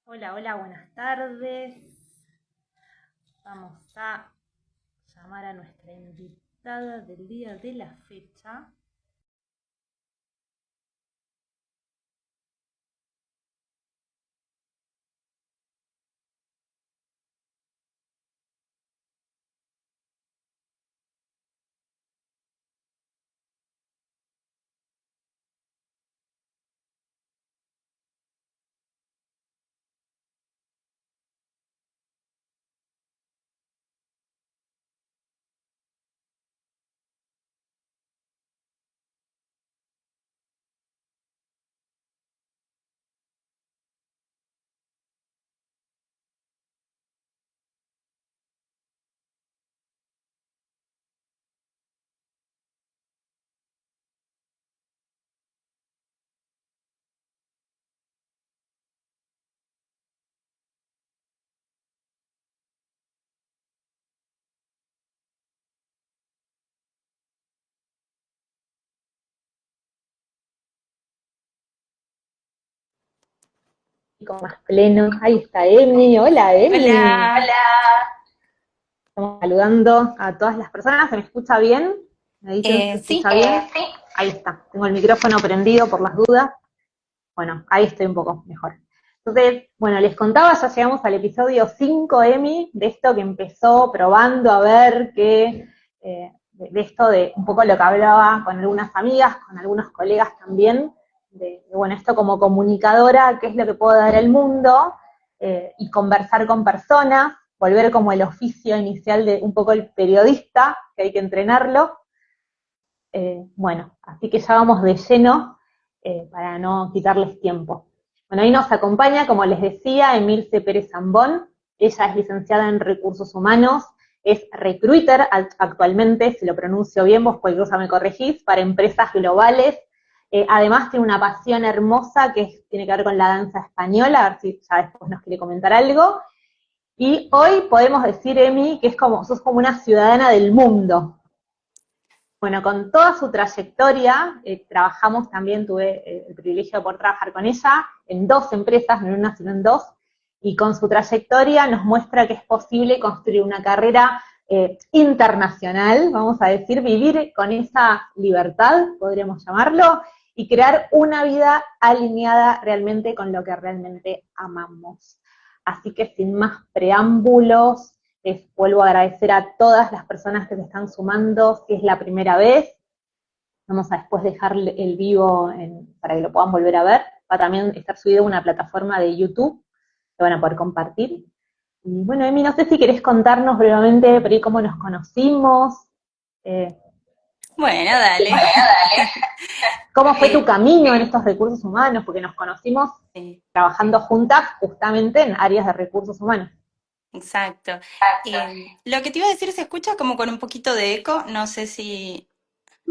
Hola, hola, buenas tardes. Vamos a llamar a nuestra invitada del día de la fecha. Con más pleno. Ahí está Emi. Hola, Emi. Hola. Estamos saludando a todas las personas. ¿Se me escucha bien? ¿Me dicen si se Sí, escucha bien? Sí. Ahí está. Tengo el micrófono prendido por las dudas. Bueno, ahí estoy un poco mejor. Entonces, bueno, les contaba, ya llegamos al episodio 5, Emi, de esto que empezó probando a ver que, de esto de un poco lo que hablaba con algunas amigas, con algunos colegas también, bueno, esto como comunicadora, qué es lo que puedo dar al mundo, y conversar con personas, volver como el oficio inicial de un poco el periodista, que hay que entrenarlo. Bueno, así que ya vamos de lleno para no quitarles tiempo. Bueno, ahí nos acompaña, como les decía, Emilce Pérez Zambón. Ella es licenciada en Recursos Humanos, es recruiter actualmente, si lo pronuncio bien, vos cualquier cosa me corregís, para empresas globales. Además tiene una pasión hermosa tiene que ver con la danza española, a ver si ya después nos quiere comentar algo. Y hoy podemos decir, Emi, que sos como una ciudadana del mundo. Bueno, con toda su trayectoria, trabajamos también, tuve el privilegio de poder trabajar con ella en dos empresas, no en una, sino en dos, y con su trayectoria nos muestra que es posible construir una carrera internacional, vamos a decir, vivir con esa libertad, podríamos llamarlo, y crear una vida alineada realmente con lo que realmente amamos. Así que sin más preámbulos, vuelvo a agradecer a todas las personas que se están sumando, si es la primera vez. Vamos a después dejar el vivo para que lo puedan volver a ver. Va a también estar subido a una plataforma de YouTube que van a poder compartir. Y bueno, Emi, no sé si querés contarnos brevemente por ahí cómo nos conocimos, eh, bueno, dale. cómo fue tu Eh, camino en estos recursos humanos, porque nos conocimos sí, trabajando juntas justamente en áreas de recursos humanos. exacto. Lo que te iba a decir se escucha como con un poquito de eco. No sé si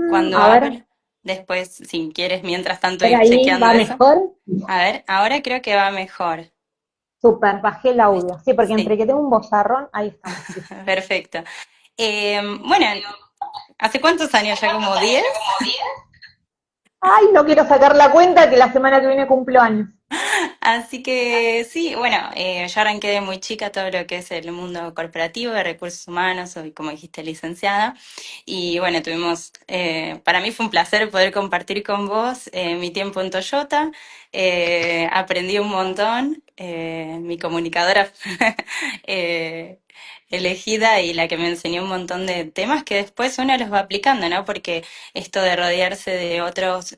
cuando A ver, hablo, después, si quieres, mientras tanto por ir ahí chequeando va eso. mejor. A ver, ahora creo que va mejor. Súper, bajé el audio. Sí, porque entre Sí, que tengo un bozarrón, ahí estamos. Listo. perfecto. Bueno, ¿hace cuántos años ya? ¿Como 10? Ay, no quiero sacar la cuenta que la semana que viene cumplo años. Así que sí, bueno, yo arranqué de muy chica todo lo que es el mundo corporativo de recursos humanos, soy como dijiste licenciada, y bueno, para mí fue un placer poder compartir con vos mi tiempo en Toyota, aprendí un montón, mi comunicadora eh, elegida y la que me enseñó un montón de temas que después uno los va aplicando, ¿no? Porque esto de rodearse de otros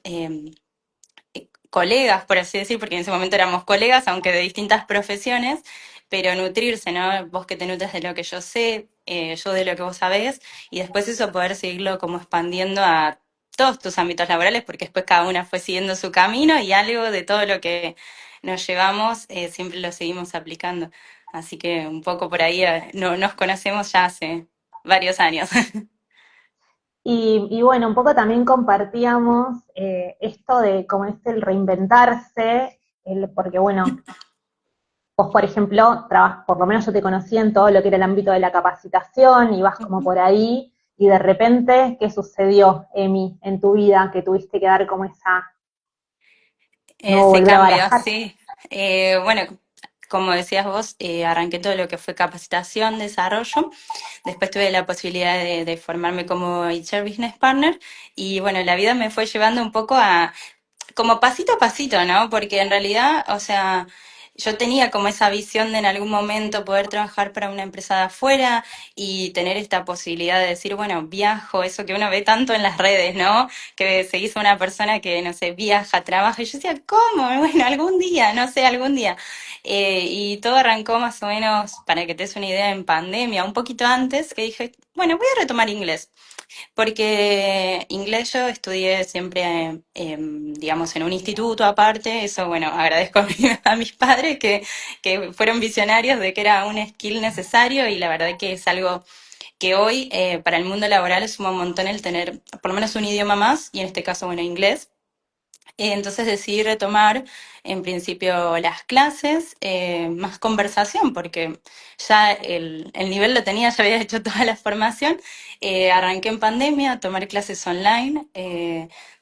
colegas, por así decir, porque en ese momento éramos colegas, aunque de distintas profesiones, pero nutrirse, ¿no? Vos que te nutres de lo que yo sé, yo de lo que vos sabés, y después eso poder seguirlo como expandiendo a todos tus ámbitos laborales, porque después cada una fue siguiendo su camino y algo de todo lo que nos llevamos siempre lo seguimos aplicando. Así que un poco por ahí no, nos conocemos ya hace varios años. Y bueno, un poco también compartíamos esto de cómo es el reinventarse, porque bueno, vos por ejemplo, por lo menos yo te conocí en todo lo que era el ámbito de la capacitación, y vas como por ahí, y de repente, ¿qué sucedió, Emi, en tu vida, que tuviste que dar como esa, no Ese volver a cambio, barajar? sí. Bueno, como decías vos, arranqué todo lo que fue capacitación, desarrollo. Después tuve la posibilidad de formarme como HR Business Partner y bueno, la vida me fue llevando un poco a, como pasito a pasito, ¿no? Porque en realidad, o sea, yo tenía como esa visión de en algún momento poder trabajar para una empresa de afuera y tener esta posibilidad de decir, bueno, viajo, eso que uno ve tanto en las redes, ¿no? Que seguís a una persona que, no sé, viaja, trabaja. Y yo decía, ¿cómo? Bueno, algún día, no sé, algún día. Y todo arrancó más o menos, para que te des una idea, en pandemia, un poquito antes, que dije, bueno, voy a retomar inglés. Porque inglés yo estudié siempre, digamos, en un instituto aparte, eso, bueno, agradezco a, a mis padres que fueron visionarios de que era un skill necesario y la verdad que es algo que hoy para el mundo laboral suma un montón el tener por lo menos un idioma más, y en este caso, bueno, inglés. Entonces decidí retomar en principio las clases, más conversación, porque ya el nivel lo tenía, ya había hecho toda la formación. Arranqué en pandemia a tomar clases online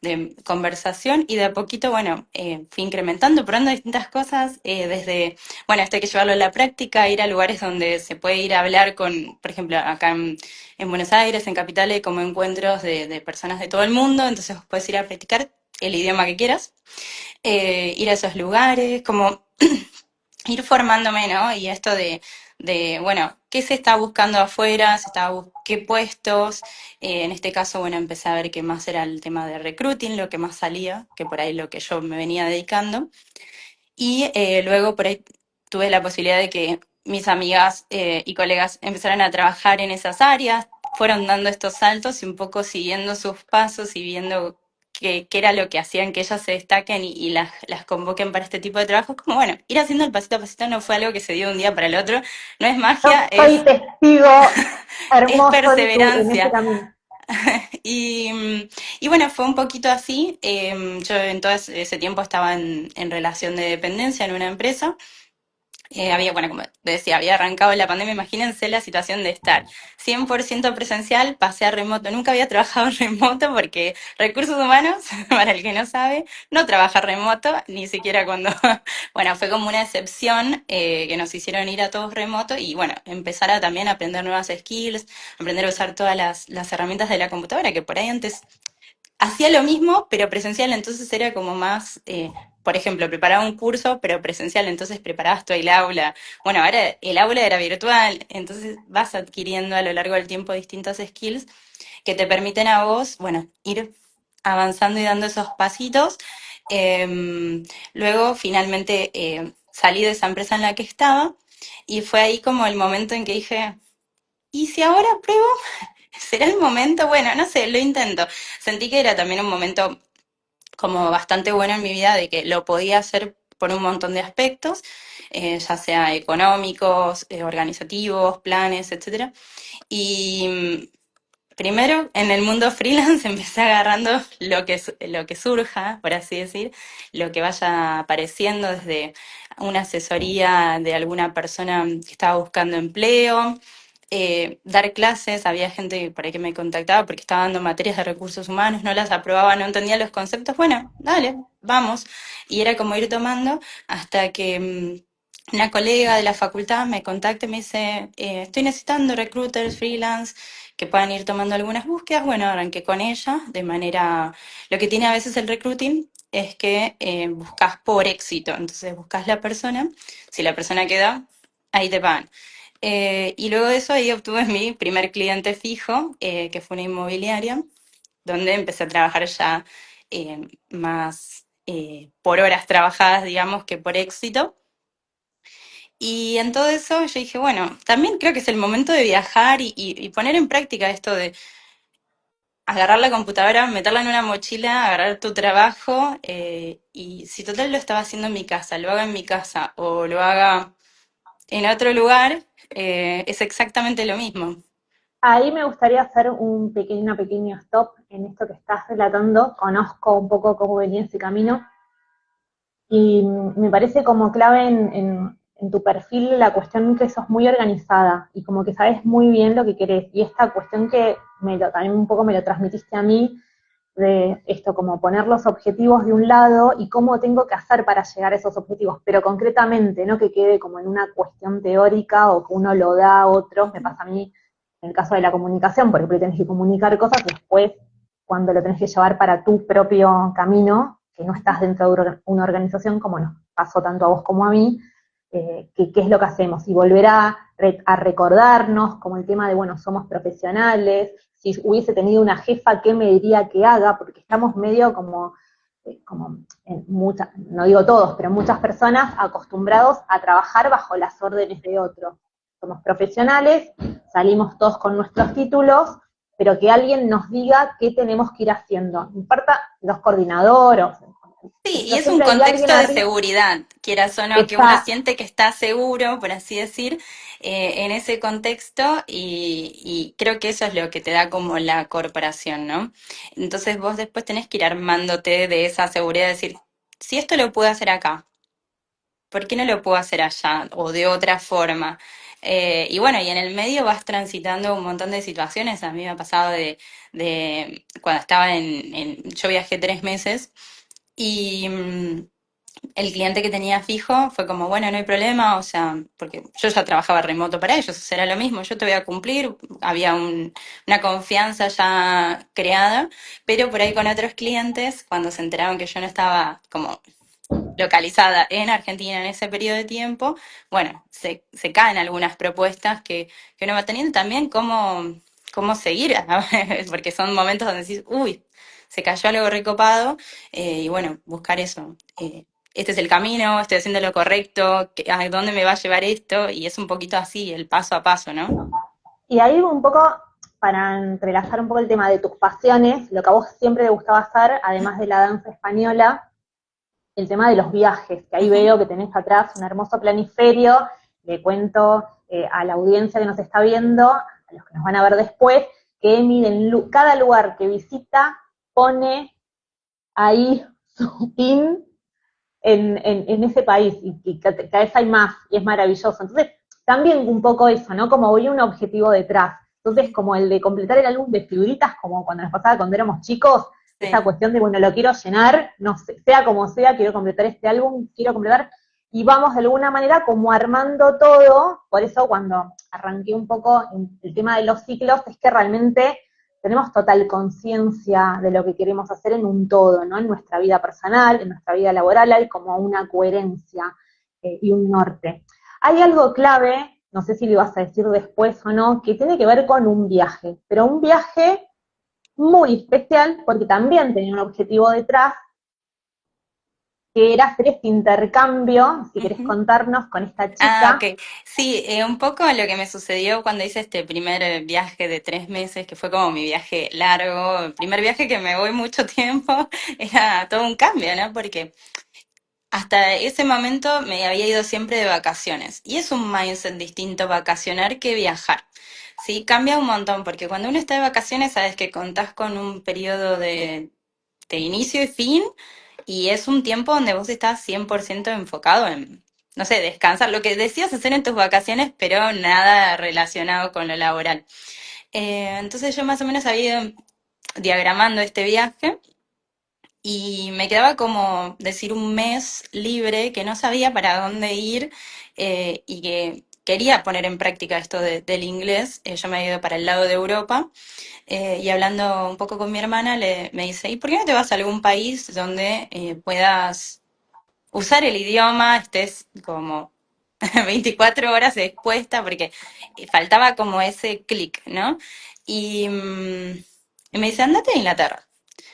de conversación y de a poquito, bueno, fui incrementando, probando distintas cosas, desde, bueno, esto hay que llevarlo a la práctica, ir a lugares donde se puede ir a hablar con, por ejemplo, acá en Buenos Aires, en Capital, hay como encuentros de personas de todo el mundo, entonces vos puedes ir a practicar el idioma que quieras, ir a esos lugares, como ir formándome, ¿no? Y esto bueno, ¿qué se está buscando afuera? ¿Qué puestos? En este caso, bueno, empecé a ver que más era el tema de recruiting, lo que más salía, que por ahí lo que yo me venía dedicando. Y luego por ahí tuve la posibilidad de que mis amigas y colegas empezaran a trabajar en esas áreas, fueron dando estos saltos y un poco siguiendo sus pasos y viendo qué era lo que hacían que ellas se destaquen y las convoquen para este tipo de trabajos. Como bueno, ir haciendo el pasito a pasito no fue algo que se dio de un día para el otro, no es magia, Yo soy testigo es hermoso en ese perseverancia. camino. Y bueno, fue un poquito así. Yo en todo ese tiempo estaba en relación de dependencia en una empresa. Había, bueno, como te decía, había arrancado la pandemia, imagínense la situación de estar 100% presencial, pasé a remoto, nunca había trabajado en remoto porque recursos humanos, para el que no sabe, no trabaja remoto, ni siquiera cuando, bueno, fue como una excepción que nos hicieron ir a todos remoto y bueno, empezar a también aprender nuevas skills, aprender a usar todas las herramientas de la computadora, que por ahí antes hacía lo mismo, pero presencial, entonces era como más, por ejemplo, preparaba un curso, pero presencial, entonces preparabas todo el aula. Bueno, ahora el aula era virtual, entonces vas adquiriendo a lo largo del tiempo distintas skills que te permiten a vos, bueno, ir avanzando y dando esos pasitos. Luego, finalmente, salí de esa empresa en la que estaba y fue ahí como el momento en que dije, ¿y si ahora pruebo? ¿Será el momento? Bueno, no sé, lo intento. Sentí que era también un momento como bastante bueno en mi vida de que lo podía hacer por un montón de aspectos, ya sea económicos, organizativos, planes, etcétera. Y primero, en el mundo freelance empecé agarrando lo que surja, por así decir, lo que vaya apareciendo desde una asesoría de alguna persona que estaba buscando empleo, dar clases, había gente por ahí que me contactaba porque estaba dando materias de recursos humanos, no las aprobaba, no entendía los conceptos, bueno, dale, vamos. Y era como ir tomando hasta que una colega de la facultad me contacta y me dice, estoy necesitando recruiters, freelance, que puedan ir tomando algunas búsquedas. Bueno, arranqué con ella de manera, lo que tiene a veces el recruiting es que buscas por éxito, entonces buscas la persona, si la persona queda, ahí te pagan. Y luego de eso ahí obtuve mi primer cliente fijo, que fue una inmobiliaria, donde empecé a trabajar ya más por horas trabajadas, digamos, que por éxito. Y en todo eso yo dije, bueno, también creo que es el momento de viajar y poner en práctica esto de agarrar la computadora, meterla en una mochila, agarrar tu trabajo y si total lo estaba haciendo en mi casa, lo haga en mi casa o lo haga en otro lugar, es exactamente lo mismo. Ahí me gustaría hacer una pequeño stop en esto que estás relatando. Conozco un poco cómo venía ese camino y me parece como clave en tu perfil la cuestión que sos muy organizada y como que sabes muy bien lo que querés. Y esta cuestión que también un poco me lo transmitiste a mí, de esto, como poner los objetivos de un lado y cómo tengo que hacer para llegar a esos objetivos, pero concretamente, no que quede como en una cuestión teórica o que uno lo da a otros, me pasa a mí en el caso de la comunicación, porque tenés que comunicar cosas, después cuando lo tenés que llevar para tu propio camino, que no estás dentro de una organización, como nos pasó tanto a vos como a mí, qué es lo que hacemos, y volver a recordarnos, como el tema de, bueno, somos profesionales, si hubiese tenido una jefa, ¿qué me diría que haga? Porque estamos medio como en muchas, no digo todos, pero muchas personas acostumbrados a trabajar bajo las órdenes de otros. Somos profesionales, salimos todos con nuestros títulos, pero que alguien nos diga qué tenemos que ir haciendo. No importa los coordinadores, Sí, y pero es un siempre hay alguien contexto de arriba seguridad, quieras o que no, que uno está. siente que está seguro, por así decir, en ese contexto y creo que eso es lo que te da como la corporación, ¿no? Entonces vos después tenés que ir armándote de esa seguridad, de decir, si esto lo puedo hacer acá, ¿por qué no lo puedo hacer allá o de otra forma? Y bueno, y en el medio vas transitando un montón de situaciones. A mí me ha pasado de cuando estaba yo viajé 3 meses y el cliente que tenía fijo fue como, bueno, no hay problema, o sea, porque yo ya trabajaba remoto para ellos, o sea, era lo mismo, yo te voy a cumplir, había una confianza ya creada, pero por ahí con otros clientes, cuando se enteraron que yo no estaba como localizada en Argentina en ese periodo de tiempo, bueno, se caen algunas propuestas que uno va teniendo también cómo seguir, porque son momentos donde decís, uy, se cayó algo recopado, y bueno, buscar eso. Este es el camino, estoy haciendo lo correcto, ¿a dónde me va a llevar esto? Y es un poquito así, el paso a paso, ¿no? Y ahí un poco, para entrelazar un poco el tema de tus pasiones, lo que a vos siempre te gustaba hacer, además de la danza española, el tema de los viajes, que ahí Ujú. veo que tenés atrás un hermoso planiferio, le cuento a la audiencia que nos está viendo, a los que nos van a ver después, que Emi en cada lugar que visita pone ahí su pin en ese país y cada vez hay más y es maravilloso. Entonces, también un poco eso, ¿no? Como voy a un objetivo detrás. Entonces, como el de completar el álbum de figuritas, como cuando nos pasaba cuando éramos chicos, esa Sí. cuestión de, bueno, lo quiero llenar, no sé, sea como sea, quiero completar este álbum, quiero completar, y vamos de alguna manera como armando todo, por eso cuando arranqué un poco en el tema de los ciclos, es que realmente tenemos total conciencia de lo que queremos hacer en un todo, ¿no? En nuestra vida personal, en nuestra vida laboral, hay como una coherencia y un norte. Hay algo clave, no sé si lo ibas a decir después o no, que tiene que ver con un viaje, pero un viaje muy especial porque también tenía un objetivo detrás, que era hacer este intercambio, si querés Ujú. contarnos, con esta Ah, chica. ok. Sí, un poco lo que me sucedió cuando hice este primer viaje de 3 meses, que fue como mi viaje largo, el primer viaje que me voy mucho tiempo, era todo un cambio, ¿no? Porque hasta ese momento me había ido siempre de vacaciones y es un mindset distinto vacacionar que viajar. Sí, cambia un montón porque cuando uno está de vacaciones sabes que contás con un periodo de inicio y fin y es un tiempo donde vos estás 100% enfocado en, no sé, descansar, lo que decías hacer en tus vacaciones, pero nada relacionado con lo laboral. Entonces yo más o menos había ido diagramando este viaje y me quedaba como decir un mes libre que no sabía para dónde ir, y que quería poner en práctica esto del inglés. Yo me había ido para el lado de Europa, y hablando un poco con mi hermana me dice, ¿y por qué no te vas a algún país donde puedas usar el idioma, estés como 24 horas expuesta? Porque faltaba como ese clic, ¿no? Y me dice, andate a Inglaterra.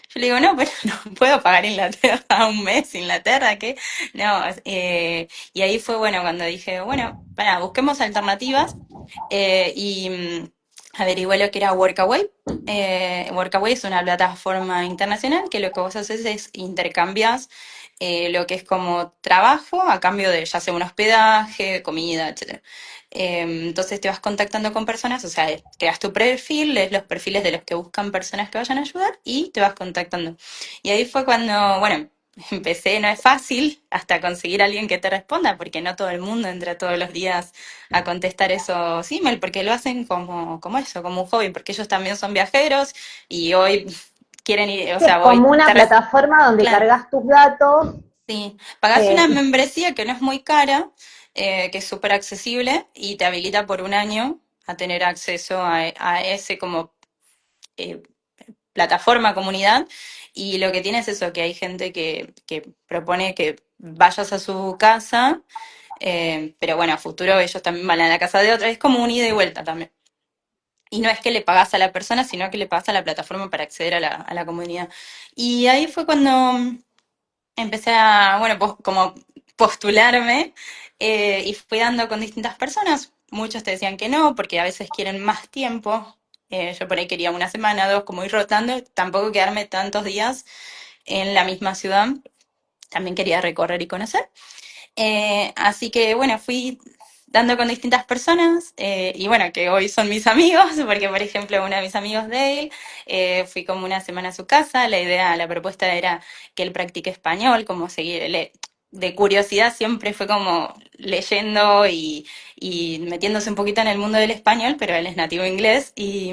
Yo le digo, no, pero no puedo pagar Inglaterra un mes, Inglaterra, ¿qué? No, y ahí fue bueno cuando dije, bueno, para, busquemos alternativas, y averigué lo que era Workaway. Workaway es una plataforma internacional que lo que vos haces es intercambias lo que es como trabajo a cambio de ya sea un hospedaje, comida, etcétera. Entonces te vas contactando con personas, o sea, creas tu perfil, lees los perfiles de los que buscan personas que vayan a ayudar y te vas contactando. Y ahí fue cuando, bueno, empecé, no es fácil hasta conseguir a alguien que te responda, porque no todo el mundo entra todos los días a contestar esos emails, porque lo hacen como eso, como un hobby, porque ellos también son viajeros y hoy quieren ir, o Sí, es sea, como una plataforma donde claro, cargas tus datos. sí, pagás una Y membresía que no es muy cara, que es súper accesible y te habilita por un año a tener acceso a ese como eh, plataforma, comunidad, y lo que tiene es eso, que hay gente que propone que vayas a su casa, pero bueno, a futuro ellos también van a la casa de otra, es como un ida y vuelta también. Y no es que le pagas a la persona, sino que le pagas a la plataforma para acceder a la comunidad. Y ahí fue cuando empecé a, bueno, como postularme y fui dando con distintas personas. Muchos te decían que no, porque a veces quieren más tiempo. Yo por ahí quería una semana, dos, como ir rotando, tampoco quedarme tantos días en la misma ciudad. También quería recorrer y conocer. Así que bueno, fui dando con distintas personas y bueno, que hoy son mis amigos, porque por ejemplo uno de mis amigos Dale, fui como una semana a su casa, la idea, la propuesta era que él practique español, como seguir, de curiosidad siempre fue como leyendo y metiéndose un poquito en el mundo del español, pero él es nativo inglés y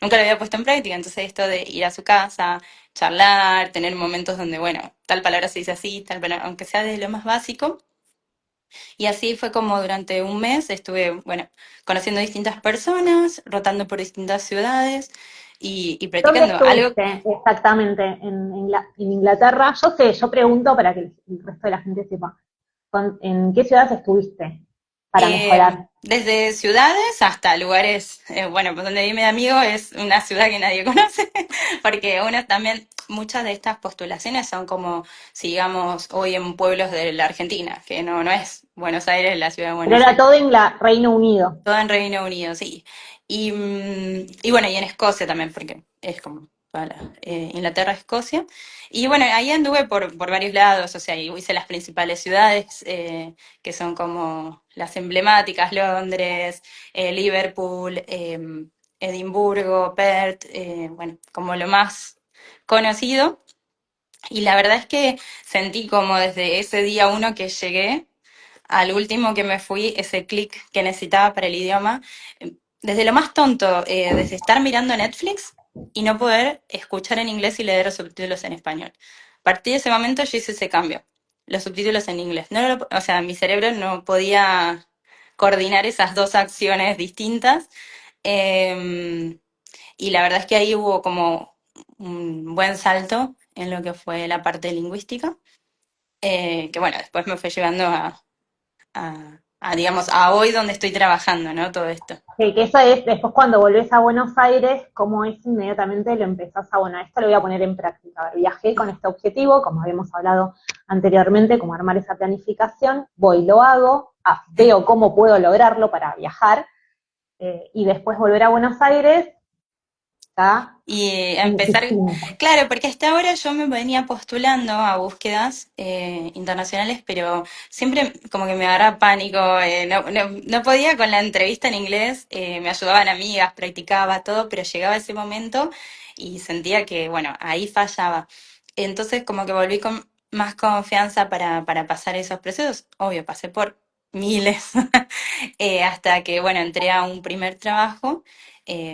nunca lo había puesto en práctica, entonces esto de ir a su casa, charlar, tener momentos donde, bueno, tal palabra se dice así, tal palabra, aunque sea de lo más básico, y así fue como durante un mes estuve, bueno, conociendo distintas personas, rotando por distintas ciudades y ¿dónde practicando algo. estuviste exactamente? En Inglaterra? Yo sé, yo pregunto para que el resto de la gente sepa. ¿En qué ciudades estuviste para mejorar? Desde ciudades hasta lugares, bueno, pues donde vive mi amigo es una ciudad que nadie conoce, porque uno también, muchas de estas postulaciones son como, si digamos, hoy en pueblos de la Argentina, que no es Buenos Aires, la ciudad de Pero Buenos era Aires. todo en Reino Unido. Todo en Reino Unido, sí. Y bueno, y en Escocia también, porque es como toda Inglaterra, Escocia. Y bueno, ahí anduve por varios lados, o sea, y hice las principales ciudades, que son como las emblemáticas, Londres, Liverpool, Edimburgo, Perth, bueno, como lo más conocido. Y la verdad es que sentí como desde ese día uno que llegué, al último que me fui, ese clic que necesitaba para el idioma, desde lo más tonto, desde estar mirando Netflix y no poder escuchar en inglés y leer los subtítulos en español. A partir de ese momento yo hice ese cambio, los subtítulos en inglés. O sea, mi cerebro no podía coordinar esas dos acciones distintas. eh, y la verdad es que ahí hubo como un buen salto en lo que fue la parte lingüística, que bueno, después me fue llevando digamos, a hoy donde estoy trabajando, ¿no? Todo esto. Que eso es, después cuando volvés a Buenos Aires, cómo es inmediatamente lo empezás a, bueno, esto lo voy a poner en práctica. Viajé con este objetivo, como habíamos hablado anteriormente, como armar esa planificación, voy, lo hago, veo cómo puedo lograrlo para viajar, y después volver a Buenos Aires, está Y empezar, distinto. claro, porque hasta ahora yo me venía postulando a búsquedas internacionales, pero siempre como que me agarraba pánico, no podía con la entrevista en inglés, me ayudaban amigas, practicaba todo, pero llegaba ese momento y sentía que, bueno, ahí fallaba. Entonces como que volví con más confianza para pasar esos procesos. Obvio, pasé por miles, hasta que, bueno, entré a un primer trabajo.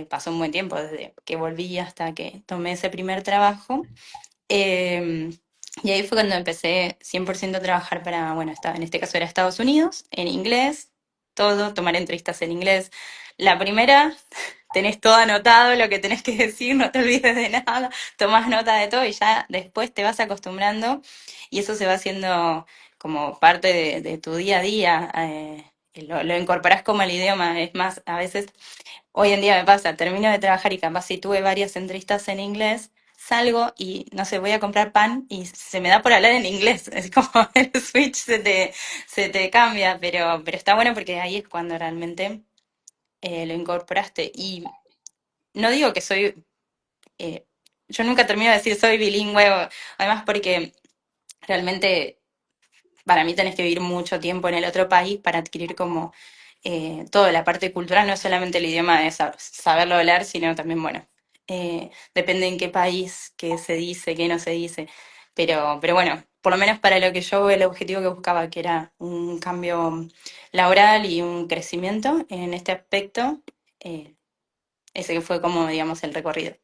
Pasó un buen tiempo desde que volví hasta que tomé ese primer trabajo. Eh, y ahí fue cuando empecé 100% a trabajar para, bueno, en este caso era Estados Unidos, en inglés, todo, tomar entrevistas en inglés. La primera, tenés todo anotado lo que tenés que decir, no te olvides de nada, tomás nota de todo y ya después te vas acostumbrando y eso se va haciendo como parte de tu día a día. Lo incorporás como el idioma, es más, a veces hoy en día me pasa, termino de trabajar y capaz si tuve varias entrevistas en inglés, salgo y no sé, voy a comprar pan y se me da por hablar en inglés. Es como el switch se te cambia, pero está bueno porque ahí es cuando realmente lo incorporaste. Y no digo que soy, eh, yo nunca termino de decir soy bilingüe, además porque realmente para mí tenés que vivir mucho tiempo en el otro país para adquirir como toda la parte cultural, no es solamente el idioma de saberlo hablar, sino también, bueno, depende en qué país, qué se dice, qué no se dice. Pero bueno, por lo menos para lo que yo, el objetivo que buscaba, que era un cambio laboral y un crecimiento en este aspecto, ese que fue como, digamos, el recorrido.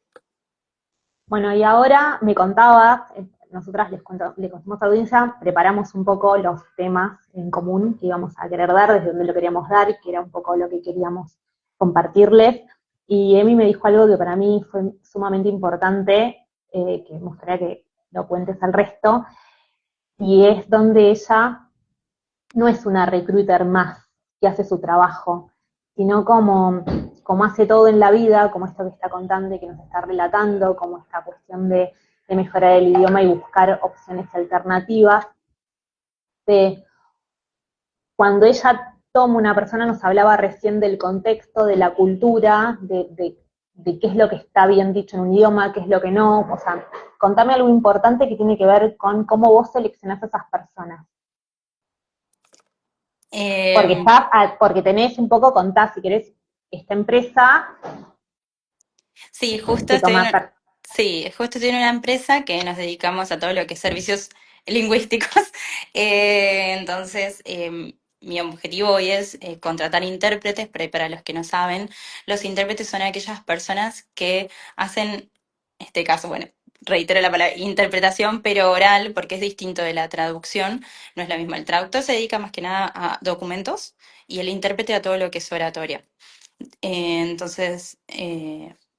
Bueno, y ahora me contaba, nosotras le contamos a la audiencia, preparamos un poco los temas en común que íbamos a querer dar, desde donde lo queríamos dar, que era un poco lo que queríamos compartirles. Y Emi me dijo algo que para mí fue sumamente importante, que me gustaría que lo cuentes al resto, y es donde ella no es una recruiter más que hace su trabajo, sino como hace todo en la vida, como esto que está contando y que nos está relatando, como esta cuestión de mejorar el idioma y buscar opciones alternativas. De cuando ella toma una persona, nos hablaba recién del contexto, de la cultura, de qué es lo que está bien dicho en un idioma, qué es lo que no. O sea, contame algo importante que tiene que ver con cómo vos seleccionás a esas personas. Porque Eh, está, porque tenés un poco, contá, si querés, esta empresa sí, justo que estoy toma, en, sí, justo estoy en una empresa que nos dedicamos a todo lo que es servicios lingüísticos. Entonces, mi objetivo hoy es contratar intérpretes, pero para los que no saben, los intérpretes son aquellas personas que hacen, en este caso, bueno, reitero la palabra interpretación, pero oral, porque es distinto de la traducción, no es lo mismo. El traductor se dedica más que nada a documentos y el intérprete a todo lo que es oratoria. Entonces,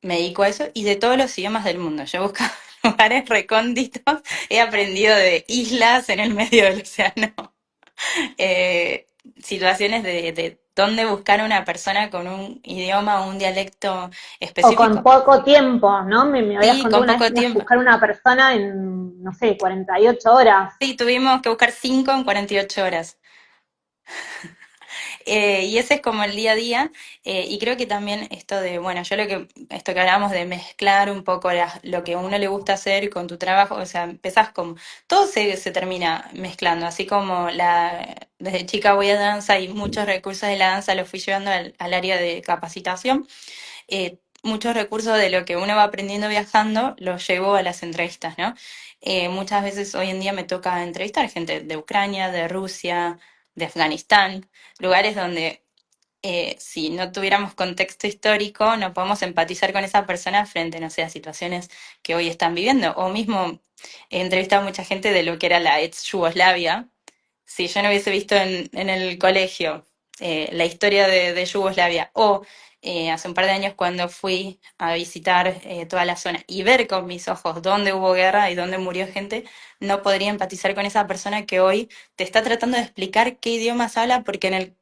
me dedico a eso y de todos los idiomas del mundo. Yo he buscado lugares recónditos, he aprendido de islas en el medio del océano, situaciones de dónde buscar una persona con un idioma o un dialecto o con específico. poco tiempo, ¿no? Me habías Sí, contado con una vez poco que ibas a tiempo. buscar una persona en, no sé, 48 horas. Sí, tuvimos que buscar 5 en 48 horas. Y ese es como el día a día. Y creo que también esto de, bueno, esto que hablábamos de mezclar un poco lo que a uno le gusta hacer con tu trabajo, o sea, empezás como, todo se termina mezclando, así como desde chica voy a danza y muchos recursos de la danza los fui llevando al área de capacitación. Muchos recursos de lo que uno va aprendiendo viajando los llevo a las entrevistas, ¿no? Muchas veces hoy en día me toca entrevistar gente de Ucrania, de Rusia, de Afganistán, lugares donde si no tuviéramos contexto histórico no podemos empatizar con esa persona frente, no sé, a situaciones que hoy están viviendo. O mismo he entrevistado a mucha gente de lo que era la ex Yugoslavia. Si yo no hubiese visto en el colegio la historia de Yugoslavia o hace un par de años cuando fui a visitar toda la zona y ver con mis ojos dónde hubo guerra y dónde murió gente, no podría empatizar con esa persona que hoy te está tratando de explicar qué idiomas habla porque en el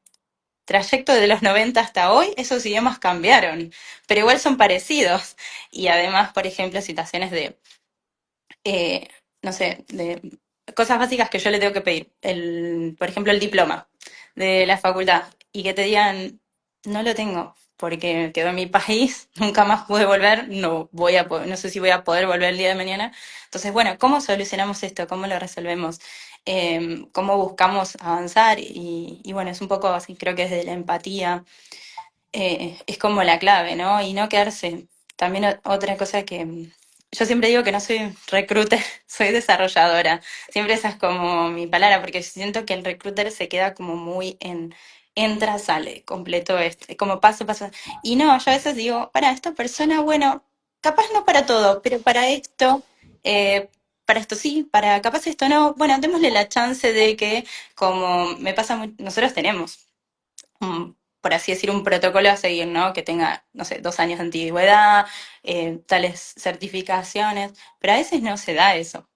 trayecto de los 90 hasta hoy esos idiomas cambiaron, pero igual son parecidos. Y además, por ejemplo, situaciones de eh, no sé, de cosas básicas que yo le tengo que pedir. Por ejemplo, el diploma de la facultad y que te digan, no lo tengo porque quedó en mi país, nunca más pude volver, no sé si voy a poder volver el día de mañana. Entonces, bueno, ¿cómo solucionamos esto? ¿Cómo lo resolvemos? ¿Cómo buscamos avanzar? Y bueno, es un poco así, creo que desde la empatía es como la clave, ¿no? Y no quedarse. También otra cosa que yo siempre digo que no soy recruiter, soy desarrolladora. Siempre esa es como mi palabra, porque siento que el recruiter se queda como muy en entra, sale, completo este, como paso, paso. Y no, yo a veces digo, para esta persona, bueno, capaz no para todo, pero eh, para esto sí, para capaz esto no, bueno, démosle la chance de que, como me pasa, nosotros tenemos por así decir, un protocolo a seguir, ¿no? Que tenga, no sé, 2 años de antigüedad, tales certificaciones, pero a veces no se da eso.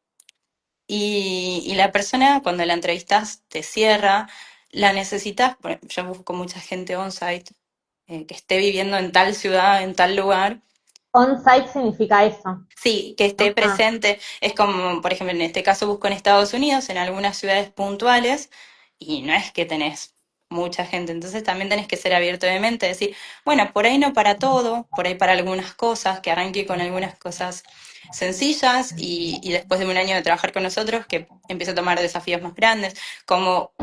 Y la persona, cuando la entrevistas, te cierra, la necesitas, yo busco mucha gente on-site, que esté viviendo en tal ciudad, en tal lugar, On-site significa eso, sí, que esté ¿no? Ah, presente. Es como, por ejemplo, en este caso busco en Estados Unidos, en algunas ciudades puntuales, y no es que tenés mucha gente, entonces también tenés que ser abierto de mente, decir, bueno, por ahí no para todo, por ahí para algunas cosas, que arranque con algunas cosas sencillas y después de un año de trabajar con nosotros, que empiece a tomar desafíos más grandes, como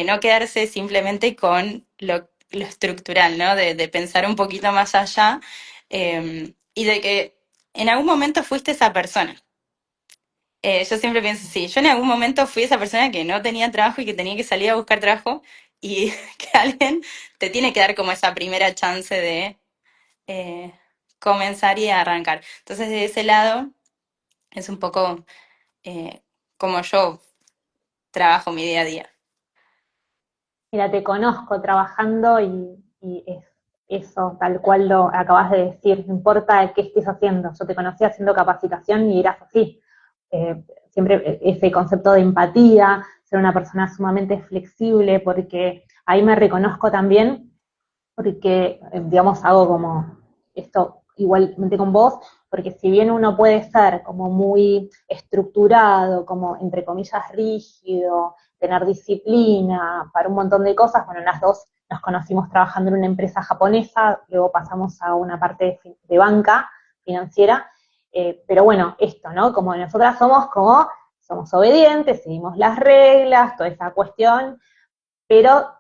no quedarse simplemente con lo estructural, ¿no? De pensar un poquito más allá y de que en algún momento fuiste esa persona. Yo siempre pienso, sí, yo en algún momento fui esa persona que no tenía trabajo y que tenía que salir a buscar trabajo y que alguien te tiene que dar como esa primera chance de eh, comenzar y arrancar. Entonces, de ese lado, es un poco como yo trabajo mi día a día. Mira, te conozco trabajando y es eso, tal cual lo acabas de decir, no importa qué estés haciendo, yo te conocí haciendo capacitación y eras así. Siempre ese concepto de empatía, ser una persona sumamente flexible, porque ahí me reconozco también, porque, digamos, hago como esto igualmente con vos, porque si bien uno puede ser como muy estructurado, como entre comillas rígido, tener disciplina para un montón de cosas, bueno, las dos nos conocimos trabajando en una empresa japonesa, luego pasamos a una parte de banca financiera, pero bueno, esto, ¿no? Como nosotras somos obedientes, seguimos las reglas, toda esa cuestión, pero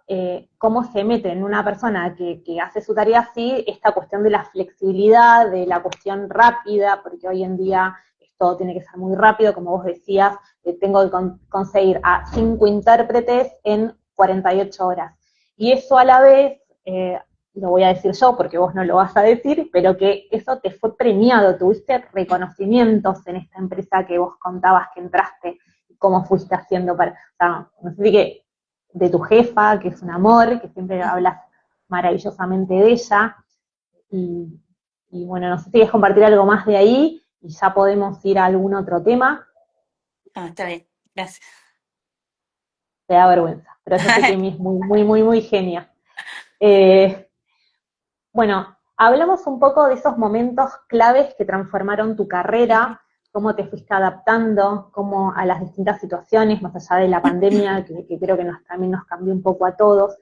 cómo se mete en una persona que hace su tarea así, esta cuestión de la flexibilidad, de la cuestión rápida, porque hoy en día todo tiene que ser muy rápido, como vos decías, tengo que conseguir a 5 intérpretes en 48 horas. Y eso a la vez, lo voy a decir yo porque vos no lo vas a decir, pero que eso te fue premiado, tuviste reconocimientos en esta empresa que vos contabas que entraste, cómo fuiste haciendo para, o sea, no sé si que de tu jefa, que es un amor, que siempre hablas maravillosamente de ella. Y, y bueno, no sé si quieres compartir algo más de ahí y ya podemos ir a algún otro tema. Ah, está bien, gracias. Te da vergüenza, pero yo sé que Emi es muy, muy, muy, muy genia. Eh, bueno, hablamos un poco de esos momentos claves que transformaron tu carrera, cómo te fuiste adaptando, cómo a las distintas situaciones, más allá de la pandemia, que creo que también nos cambió un poco a todos.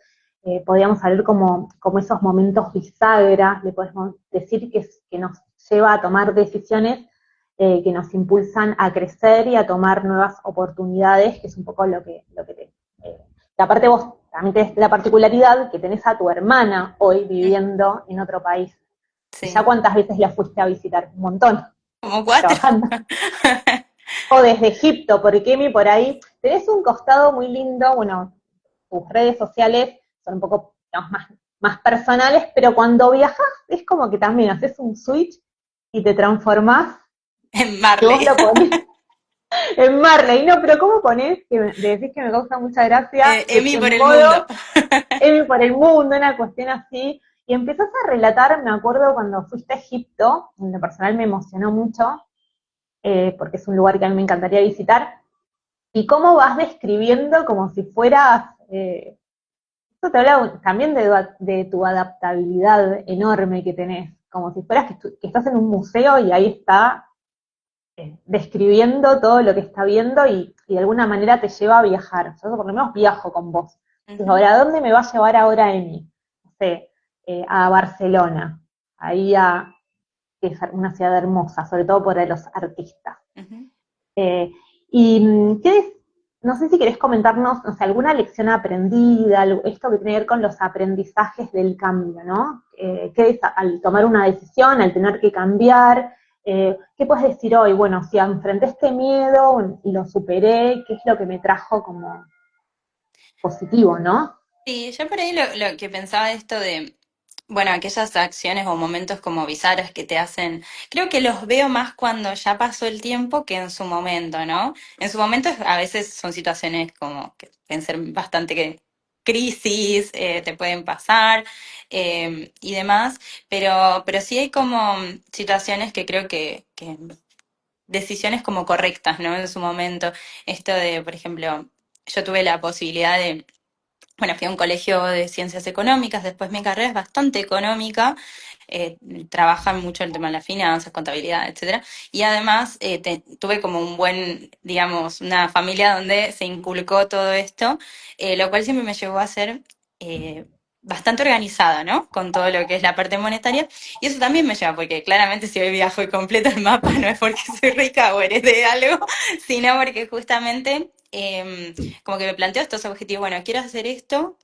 Podríamos hablar como esos momentos bisagra, le podemos decir que nos lleva a tomar decisiones que nos impulsan a crecer y a tomar nuevas oportunidades, que es un poco lo que te... que aparte vos también tenés la particularidad que tenés a tu hermana hoy viviendo en otro país. ¿Y ya Sí, cuántas veces la fuiste a visitar? Un montón, como cuatro. trabajando. O desde Egipto, porque Emi por ahí tenés un costado muy lindo, bueno, tus redes sociales son un poco, digamos, más personales, pero cuando viajas es como que también haces un switch y te transformás, En que vos Marley. lo ponés en Marley. No, pero ¿cómo ponés? Que decís que me causa mucha gracia, Emi por en el mundo. modo Emi por el mundo, una cuestión así. Y empezás a relatar, me acuerdo cuando fuiste a Egipto, en lo personal me emocionó mucho, porque es un lugar que a mí me encantaría visitar, y cómo vas describiendo como si fueras, esto te habla también de tu adaptabilidad enorme que tenés, como si fueras que estás en un museo y ahí está describiendo todo lo que está viendo y de alguna manera te lleva a viajar. Yo por lo menos viajo con vos. Entonces, Ujú, ahora, ¿a dónde me va a llevar ahora Emi? No sé, a Barcelona, ahí que es una ciudad hermosa, sobre todo por los artistas. ujú. Eh, y no sé si querés comentarnos, no sé, alguna lección aprendida, esto que tiene que ver con los aprendizajes del cambio, ¿no? ¿Qué es al tomar una decisión, al tener que cambiar? ¿Qué puedes decir hoy? Bueno, si enfrenté este miedo y lo superé, ¿qué es lo que me trajo como positivo, ¿no? Sí, yo por ahí lo que pensaba de esto de, bueno, aquellas acciones o momentos como bizarras que te hacen, creo que los veo más cuando ya pasó el tiempo que en su momento, ¿no? En su momento a veces son situaciones como que pueden ser bastante crisis, te pueden pasar y demás, pero sí hay como situaciones que creo que decisiones como correctas, ¿no? En su momento, esto de, por ejemplo, yo tuve la posibilidad de bueno, fui a un colegio de ciencias económicas, después mi carrera es bastante económica, eh, trabaja mucho el tema de las finanzas, contabilidad, etcétera, y además tuve como un buen, digamos, una familia donde se inculcó todo esto, lo cual siempre me llevó a ser bastante organizada, ¿no? Con todo lo que es la parte monetaria, y eso también me lleva, porque claramente si hoy viajo y completo el mapa no es porque soy rica o heredé algo, sino porque justamente como que me planteo estos objetivos, bueno, quiero hacer esto,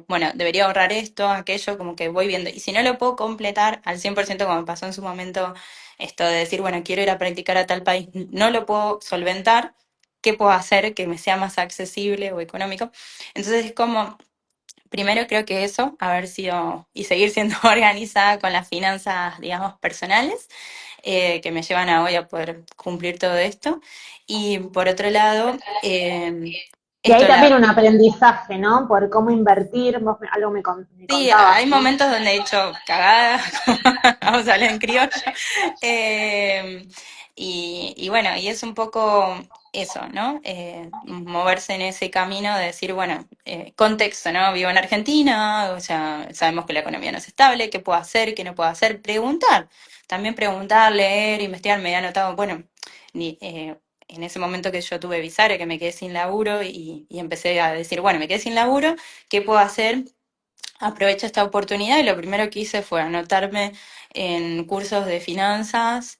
bueno, debería ahorrar esto, aquello, como que voy viendo. Y si no lo puedo completar al 100% como me pasó en su momento, esto de decir, bueno, quiero ir a practicar a tal país, no lo puedo solventar, ¿qué puedo hacer que me sea más accesible o económico? Entonces es como primero creo que eso, haber sido y seguir siendo organizada con las finanzas, digamos, personales, que me llevan a hoy a poder cumplir todo esto. Y por otro lado, Y ahí esto, también un aprendizaje, ¿no? Por cómo invertir, vos algo me sí, contabas, hay ¿no? momentos donde he hecho cagadas, como vamos a hablar en criollo. Eh, y bueno, y es un poco eso, ¿no? Moverse en ese camino de decir, bueno, contexto, ¿no? Vivo en Argentina, o sea, sabemos que la economía no es estable, qué puedo hacer, qué no puedo hacer, preguntar. También preguntar, leer, investigar, me he anotado, bueno, ni, en ese momento que yo tuve Visare, que me quedé sin laburo y empecé a decir, bueno, me quedé sin laburo, ¿qué puedo hacer? Aprovecho esta oportunidad y lo primero que hice fue anotarme en cursos de finanzas,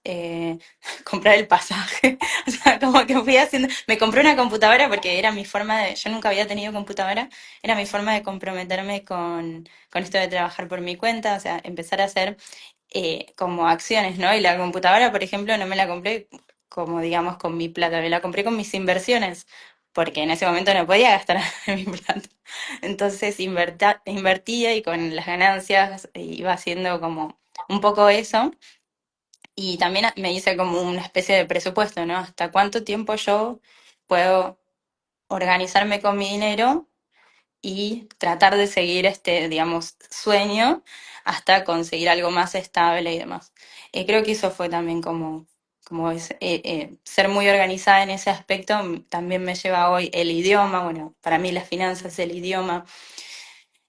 comprar el pasaje, o sea, como que fui haciendo, me compré una computadora porque era mi forma de, yo nunca había tenido computadora, era mi forma de comprometerme con esto de trabajar por mi cuenta, o sea, empezar a hacer como acciones, ¿no? Y la computadora, por ejemplo, no me la compré como digamos con mi plata, me la compré con mis inversiones, porque en ese momento no podía gastar mi plata. Entonces invertía y con las ganancias iba haciendo como un poco eso. Y también me hice como una especie de presupuesto, ¿no? ¿Hasta cuánto tiempo yo puedo organizarme con mi dinero y tratar de seguir este, digamos, sueño hasta conseguir algo más estable y demás? Creo que eso fue también ser muy organizada en ese aspecto. También me lleva hoy el idioma, bueno, para mí las finanzas, el idioma,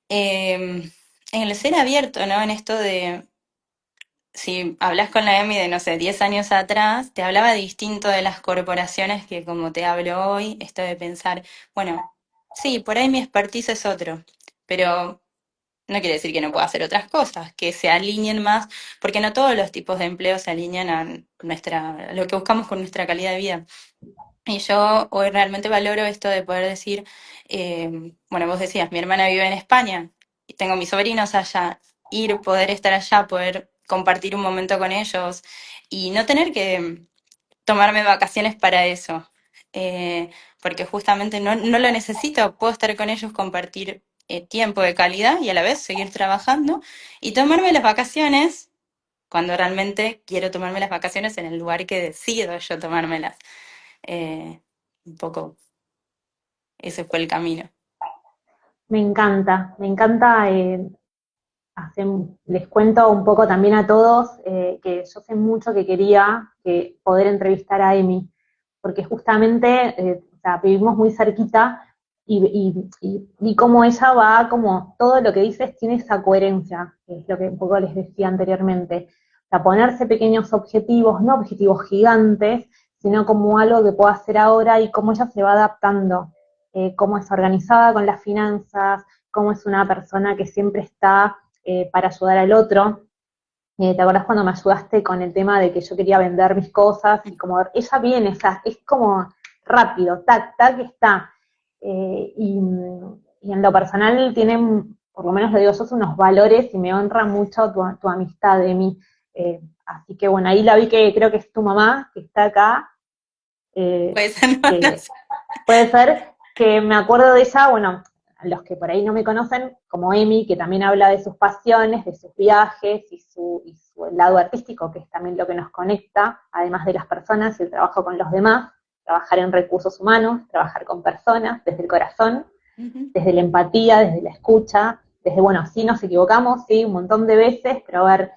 en el ser abierto, ¿no? En esto de, si hablas con la Emi de, no sé, 10 años atrás, te hablaba distinto de las corporaciones que como te hablo hoy, esto de pensar, bueno, sí, por ahí mi expertise es otro, pero no quiere decir que no pueda hacer otras cosas, que se alineen más, porque no todos los tipos de empleo se alinean a a lo que buscamos con nuestra calidad de vida. Y yo hoy realmente valoro esto de poder decir, bueno, vos decías, mi hermana vive en España, y tengo mis sobrinos allá, ir, poder estar allá, poder compartir un momento con ellos y no tener que tomarme vacaciones para eso, porque justamente no lo necesito, puedo estar con ellos, compartir tiempo de calidad y a la vez seguir trabajando y tomarme las vacaciones cuando realmente quiero tomarme las vacaciones en el lugar que decido yo tomármelas. Un poco ese fue el camino. Me encanta, les cuento un poco también a todos que yo sé mucho que quería poder entrevistar a Emi, porque justamente o sea, vivimos muy cerquita y cómo ella va, como todo lo que dices tiene esa coherencia, que es lo que un poco les decía anteriormente. O sea, ponerse pequeños objetivos, no objetivos gigantes, sino como algo que pueda hacer ahora y cómo ella se va adaptando, cómo es organizada con las finanzas, cómo es una persona que siempre está para ayudar al otro. ¿Te acordás cuando me ayudaste con el tema de que yo quería vender mis cosas? Y como ella viene, o sea, es como rápido, tac, tac, está. Y en lo personal tienen, por lo menos lo digo yo, unos valores y me honra mucho tu amistad de mí. Así que bueno, ahí la vi que creo que es tu mamá, que está acá, eh, Pues no, no que sé. puede ser que me acuerdo de ella, bueno, a los que por ahí no me conocen, como Emi, que también habla de sus pasiones, de sus viajes y su lado artístico, que es también lo que nos conecta, además de las personas y el trabajo con los demás, trabajar en recursos humanos, trabajar con personas desde el corazón, Ujú, desde la empatía, desde la escucha, desde, bueno, sí nos equivocamos, sí, un montón de veces, pero a ver,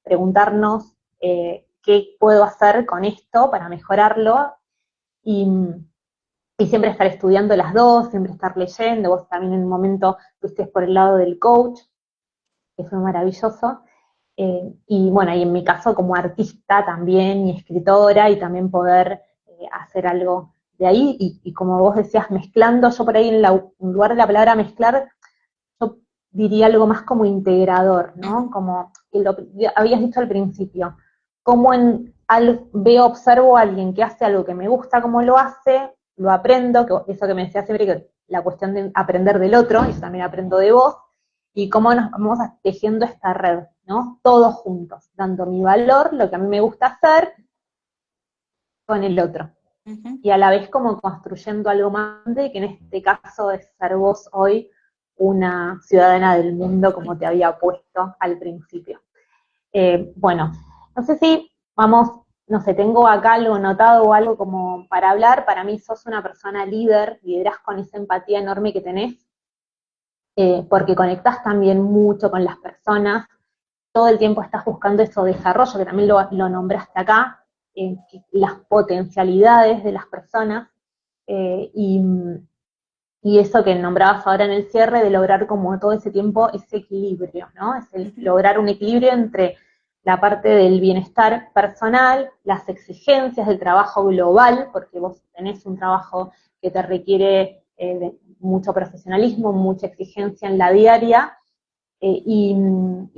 preguntarnos qué puedo hacer con esto para mejorarlo y, y siempre estar estudiando las dos, siempre estar leyendo, vos también en un momento fuiste por el lado del coach, que fue maravilloso, y bueno, y en mi caso como artista también, y escritora, y también poder hacer algo de ahí, y como vos decías, mezclando, yo por ahí en lugar de la palabra mezclar, yo diría algo más como integrador, ¿no? ujú, Como que lo habías dicho al principio, como veo, observo a alguien que hace algo que me gusta como lo hace, lo aprendo, que eso que me decía siempre, que la cuestión de aprender del otro, y yo también aprendo de vos, y cómo nos vamos tejiendo esta red, ¿no? Todos juntos, dando mi valor, lo que a mí me gusta hacer, con el otro. ujú. Y a la vez como construyendo algo más grande, que en este caso es ser vos hoy una ciudadana del mundo como te había puesto al principio. Bueno, no sé si vamos, no sé, tengo acá algo notado o algo como para hablar. Para mí sos una persona líder, liderás con esa empatía enorme que tenés, porque conectás también mucho con las personas, todo el tiempo estás buscando eso desarrollo, que también lo nombraste acá, las potencialidades de las personas, eh, y, y eso que nombrabas ahora en el cierre, de lograr como todo ese tiempo ese equilibrio, ¿no? Es el Ujú. lograr un equilibrio entre la parte del bienestar personal, las exigencias del trabajo global, porque vos tenés un trabajo que te requiere de mucho profesionalismo, mucha exigencia en la diaria, y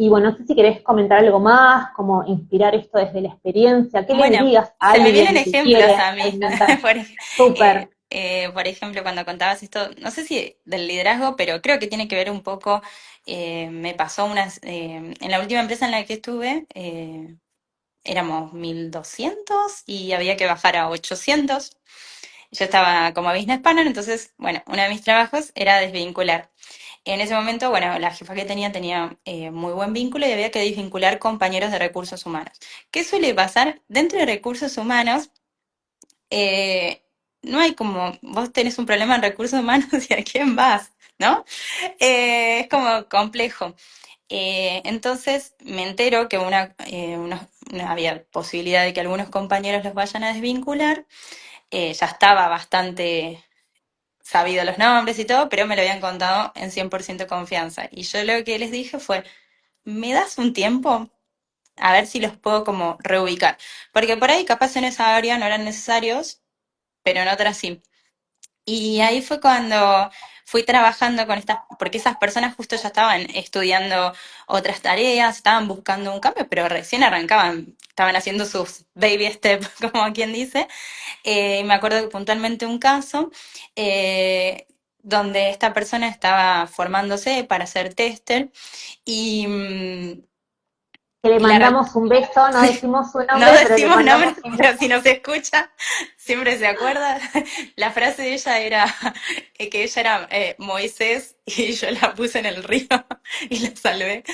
bueno, no sé si querés comentar algo más, como inspirar esto desde la experiencia, ¿qué le Bueno, dirías a se me vienen alguien que ejemplos quiere a mí. alimentar? Por, Súper, por ejemplo, cuando contabas esto, no sé si del liderazgo, pero creo que tiene que ver un poco, me pasó en la última empresa en la que estuve, éramos 1.200 y había que bajar a 800. Yo estaba como business partner, entonces, bueno, uno de mis trabajos era desvincular. En ese momento, bueno, la jefa que tenía muy buen vínculo y había que desvincular compañeros de recursos humanos. ¿Qué suele pasar? Dentro de recursos humanos, eh, no hay como, vos tenés un problema en recursos humanos y a quién vas, ¿no? Es como complejo. Entonces me entero que había posibilidad de que algunos compañeros los vayan a desvincular. Ya estaba bastante sabido los nombres y todo, pero me lo habían contado en 100% confianza. Y yo lo que les dije fue, ¿me das un tiempo? A ver si los puedo como reubicar. Porque por ahí capaz en esa área no eran necesarios, pero en otras sí. Y ahí fue cuando fui trabajando con estas, porque esas personas justo ya estaban estudiando otras tareas, estaban buscando un cambio, pero recién arrancaban, estaban haciendo sus baby steps, como quien dice. Me acuerdo que puntualmente un caso eh, donde esta persona estaba formándose para ser tester y que le la, mandamos un beso, no decimos su no nombre, pero le decimos mandamos nombres, un pero beso. si nos escucha, siempre se acuerda. La frase de ella era que ella era Moisés y yo la puse en el río y la salvé.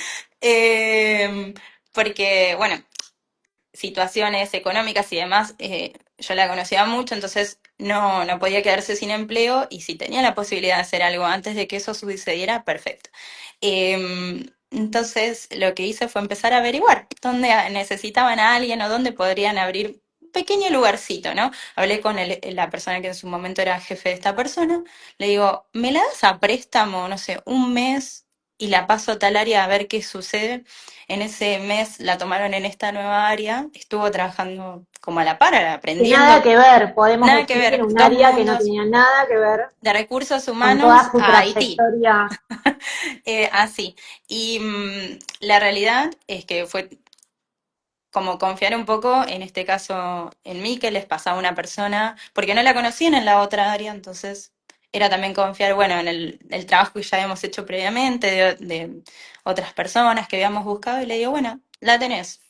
Eh, Porque, bueno, situaciones económicas y demás, yo la conocía mucho, entonces no podía quedarse sin empleo y si tenía la posibilidad de hacer algo antes de que eso sucediera, perfecto. Entonces lo que hice fue empezar a averiguar dónde necesitaban a alguien o dónde podrían abrir un pequeño lugarcito, ¿no? Hablé con la persona que en su momento era jefe de esta persona, le digo, ¿me la das a préstamo, no sé, un mes y la paso a tal área a ver qué sucede? En ese mes la tomaron en esta nueva área, estuvo trabajando como a la par, Que nada aprendiendo, que ver, podemos nada que decir, ver, un dos área que no mundos, tenía nada que ver de recursos con toda humanos su a Haití, trayectoria. así. Y la realidad es que fue como confiar un poco, en este caso en mí, que les pasaba a una persona, porque no la conocían en la otra área, entonces era también confiar, bueno, en el trabajo que ya habíamos hecho previamente, de otras personas que habíamos buscado, y le digo, bueno, la tenés.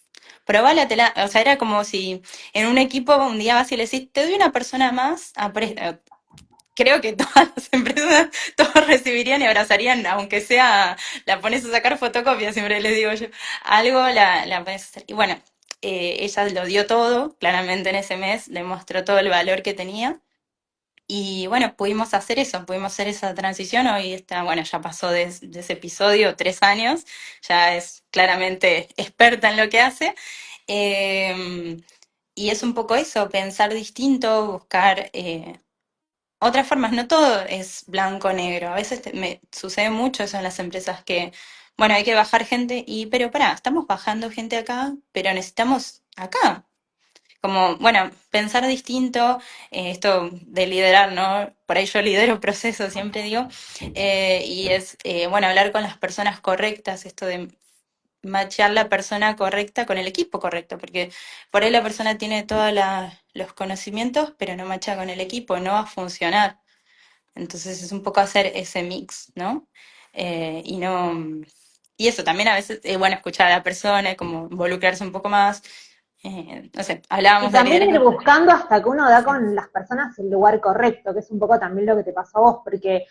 Probálatela, o sea, era como si en un equipo un día vas y le decís, te doy una persona más, creo que todas las empresas, todos recibirían y abrazarían, aunque sea, la pones a sacar fotocopias, siempre les digo yo, algo la pones a hacer. Y bueno, ella lo dio todo, claramente en ese mes, le mostró todo el valor que tenía. Y bueno, pudimos hacer eso, pudimos hacer esa transición. Hoy está, bueno, ya pasó de ese episodio 3 años, ya es claramente experta en lo que hace. Eh, y es un poco eso, pensar distinto, buscar otras formas, no todo es blanco o negro. A veces me sucede mucho eso en las empresas que, bueno, hay que bajar gente y, pero pará, estamos bajando gente acá, pero necesitamos acá. Como, bueno, pensar distinto, esto de liderar, ¿no? Por ahí yo lidero procesos, siempre digo, y es, bueno, hablar con las personas correctas, esto de machear la persona correcta con el equipo correcto, porque por ahí la persona tiene todos los conocimientos, pero no macha con el equipo, no va a funcionar. Entonces es un poco hacer ese mix, ¿no? Y no. Y eso también a veces es bueno escuchar a la persona, como involucrarse un poco más. No sé, Y hablábamos de también ir liderazgo. buscando hasta que uno da Sí. con las personas el lugar correcto, que es un poco también lo que te pasó a vos, porque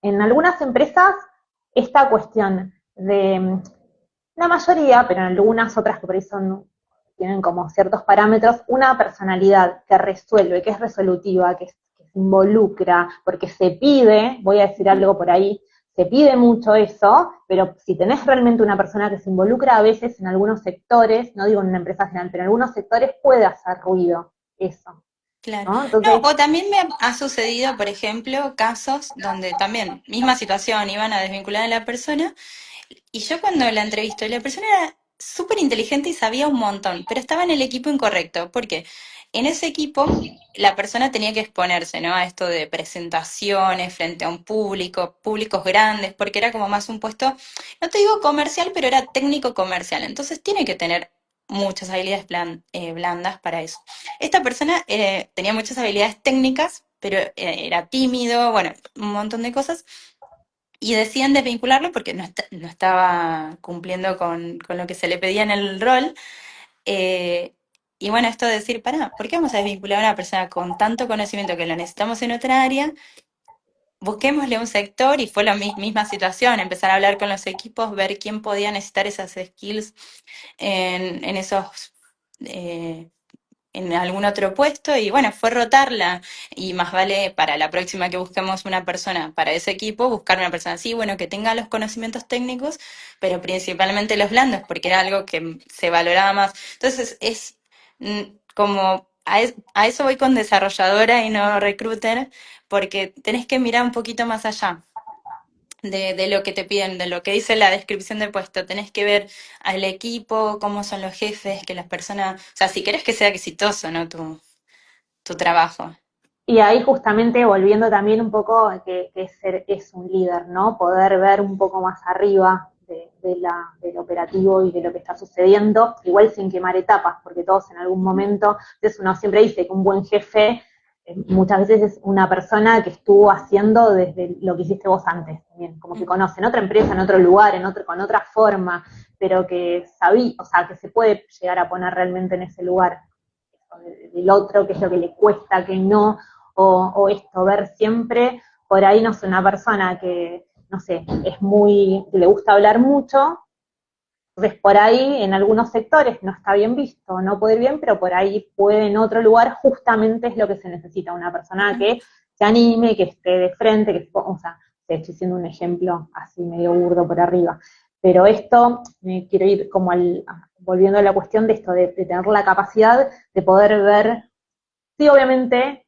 en algunas empresas esta cuestión de la mayoría, pero en algunas otras que por ahí tienen como ciertos parámetros, una personalidad que resuelve, que es resolutiva, que se involucra, porque se pide, voy a decir algo por ahí, se pide mucho eso, pero si tenés realmente una persona que se involucra a veces en algunos sectores, no digo en una empresa general, pero en algunos sectores puede hacer ruido eso, Claro. ¿no? No, Entonces, o también me ha sucedido, por ejemplo, casos donde también, misma situación, iban a desvincular a la persona. Y yo cuando la entrevisté, la persona era súper inteligente y sabía un montón, pero estaba en el equipo incorrecto, porque en ese equipo la persona tenía que exponerse, ¿no? A esto de presentaciones frente a un público, públicos grandes, porque era como más un puesto, no te digo comercial, pero era técnico comercial, entonces tiene que tener muchas habilidades blandas para eso. Esta persona tenía muchas habilidades técnicas, pero era tímido, bueno, un montón de cosas y deciden desvincularlo porque no estaba cumpliendo con lo que se le pedía en el rol. eh, y bueno, esto de decir, pará, ¿por qué vamos a desvincular a una persona con tanto conocimiento que lo necesitamos en otra área? Busquémosle un sector y fue la misma situación, empezar a hablar con los equipos, ver quién podía necesitar esas skills en esos eh, en algún otro puesto y bueno, fue rotarla y más vale para la próxima que busquemos una persona para ese equipo, buscar una persona así, bueno, que tenga los conocimientos técnicos, pero principalmente los blandos, porque era algo que se valoraba más. Entonces es como a eso voy con desarrolladora y no recruiter, porque tenés que mirar un poquito más allá de lo que te piden, de lo que dice la descripción de puesto. Tenés que ver al equipo, cómo son los jefes, que las personas, o sea, si querés que sea exitoso, ¿no? Tu trabajo. y ahí justamente volviendo también un poco que es un líder, ¿no? Poder ver un poco más arriba del operativo y de lo que está sucediendo, igual sin quemar etapas, porque todos en algún momento, entonces uno siempre dice que un buen jefe muchas veces es una persona que estuvo haciendo desde lo que hiciste vos antes, también, como que Ujú. conoce en otra empresa, en otro lugar, con otra forma, pero que sabía, o sea, que se puede llegar a poner realmente en ese lugar del otro, qué es lo que le cuesta, qué no, o esto, ver siempre, por ahí no sé, una persona que, no sé, que le gusta hablar mucho, entonces por ahí en algunos sectores no está bien visto, no puede ir bien, pero por ahí puede en otro lugar justamente es lo que se necesita, una persona Ujú. que se anime, que esté de frente, o sea, te estoy haciendo un ejemplo así medio burdo por arriba. Pero esto, me quiero ir como volviendo a la cuestión de esto, de tener la capacidad de poder ver, sí, obviamente,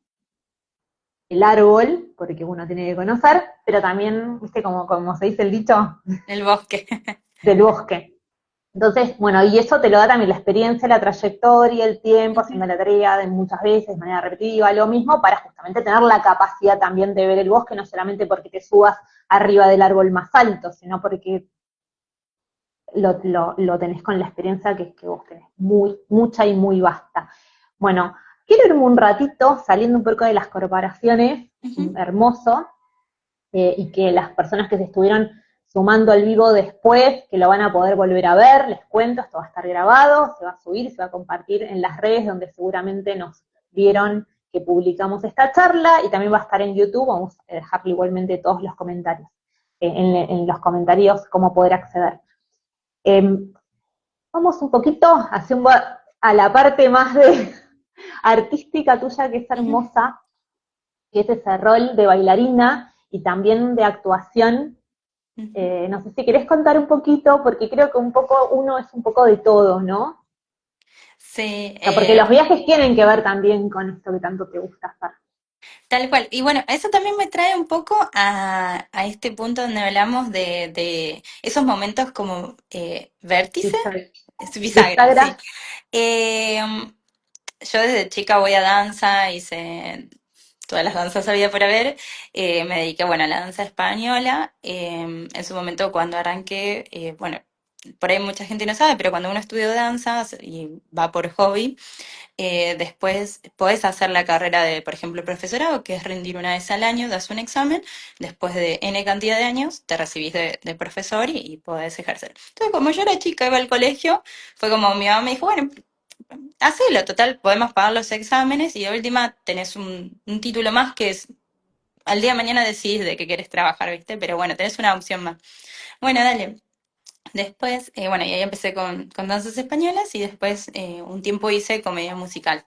el árbol, porque uno tiene que conocer, pero también, viste, como se dice el dicho, El bosque. del bosque. Entonces, bueno, y eso te lo da también la experiencia, la trayectoria, el tiempo, Ujú. haciendo la tarea de muchas veces, de manera repetitiva, lo mismo, para justamente tener la capacidad también de ver el bosque, no solamente porque te subas arriba del árbol más alto, sino porque lo tenés con la experiencia que vos tenés, mucha y muy vasta. Bueno, quiero irme un ratito saliendo un poco de las corporaciones, Ujú. hermoso, y que las personas que se estuvieron sumando al vivo después, que lo van a poder volver a ver, les cuento, esto va a estar grabado, se va a subir, se va a compartir en las redes donde seguramente nos vieron que publicamos esta charla y también va a estar en YouTube, vamos a dejarle igualmente todos los comentarios, en los comentarios cómo poder acceder. Eh, Vamos un poquito a la parte más de artística tuya, que es Ujú. hermosa, que es ese rol de bailarina y también de actuación. Ujú. No sé si querés contar un poquito, porque creo que un poco uno es un poco de todo, ¿no? Sí, O sea, porque los viajes tienen que ver también con esto que tanto te gusta hacer. tal cual. Y bueno, eso también me trae un poco a este punto donde hablamos de esos momentos como vértice, Bisagra. es bisagra, sí. Bisagra. Eh, yo desde chica voy a danza, hice todas las danzas había por haber, me dediqué, bueno, a la danza española. En su momento cuando arranqué, bueno, por ahí mucha gente no sabe, pero cuando uno estudia danza y va por hobby, después podés hacer la carrera de, por ejemplo, profesorado, que es rendir una vez al año, das un examen, después de N cantidad de años te recibís de profesor y podés ejercer. Entonces, como yo era chica, iba al colegio, fue como mi mamá me dijo, bueno, hacelo, total, podemos pagar los exámenes y de última tenés un título más que es al día de mañana decidís de qué querés trabajar, ¿viste? Pero bueno, tenés una opción más. Bueno, dale. Después, bueno, y ahí empecé con danzas españolas y después un tiempo hice comedia musical.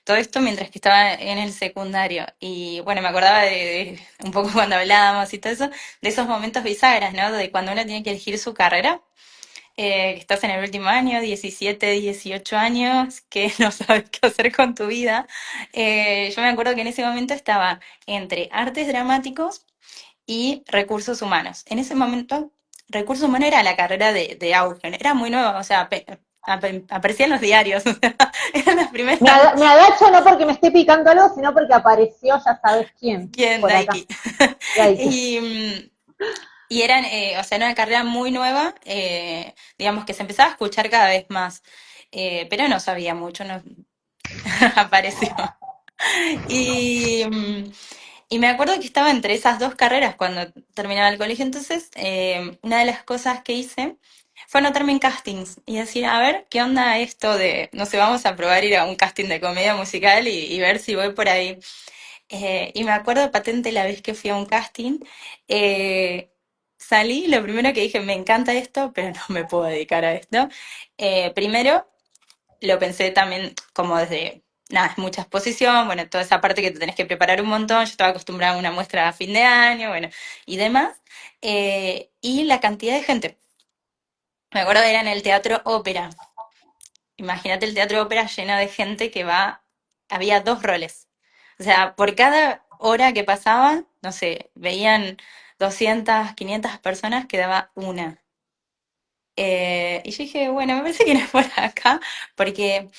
Todo esto mientras que estaba en el secundario. Y bueno, me acordaba de un poco cuando hablábamos y todo eso, de esos momentos bisagras, ¿no? De cuando uno tiene que elegir su carrera, que estás en el último año, 17, 18 años, que no sabes qué hacer con tu vida. Yo me acuerdo que en ese momento estaba entre artes dramáticos y recursos humanos. En ese momento, recursos humanos era la carrera de auge, era muy nueva, o sea, aparecía en los diarios, o sea, eran las primeras. Me agacho no porque me esté picando algo, sino porque apareció ya sabes quién ¿Quién? por acá. Nike. De ahí. Y, y eran, o sea, era una carrera muy nueva, digamos que se empezaba a escuchar cada vez más, pero no sabía mucho, no apareció. Y, y me acuerdo que estaba entre esas dos carreras cuando terminaba el colegio, entonces una de las cosas que hice fue anotarme en castings y decir, a ver, ¿qué onda esto de, no sé, vamos a probar ir a un casting de comedia musical y ver si voy por ahí? Y me acuerdo patente la vez que fui a un casting, eh, salí, lo primero que dije, me encanta esto, pero no me puedo dedicar a esto. Primero, lo pensé también como desde, nada, es mucha exposición, bueno, toda esa parte que te tenés que preparar un montón, yo estaba acostumbrada a una muestra a fin de año, bueno, y demás. Y la cantidad de gente. Me acuerdo era en el Teatro Ópera. Imagínate el Teatro Ópera lleno de gente que va, había dos roles. O sea, por cada hora que pasaba, no sé, veían 200, 500 personas, quedaba una. Y yo dije, bueno, me parece que no es por acá, porque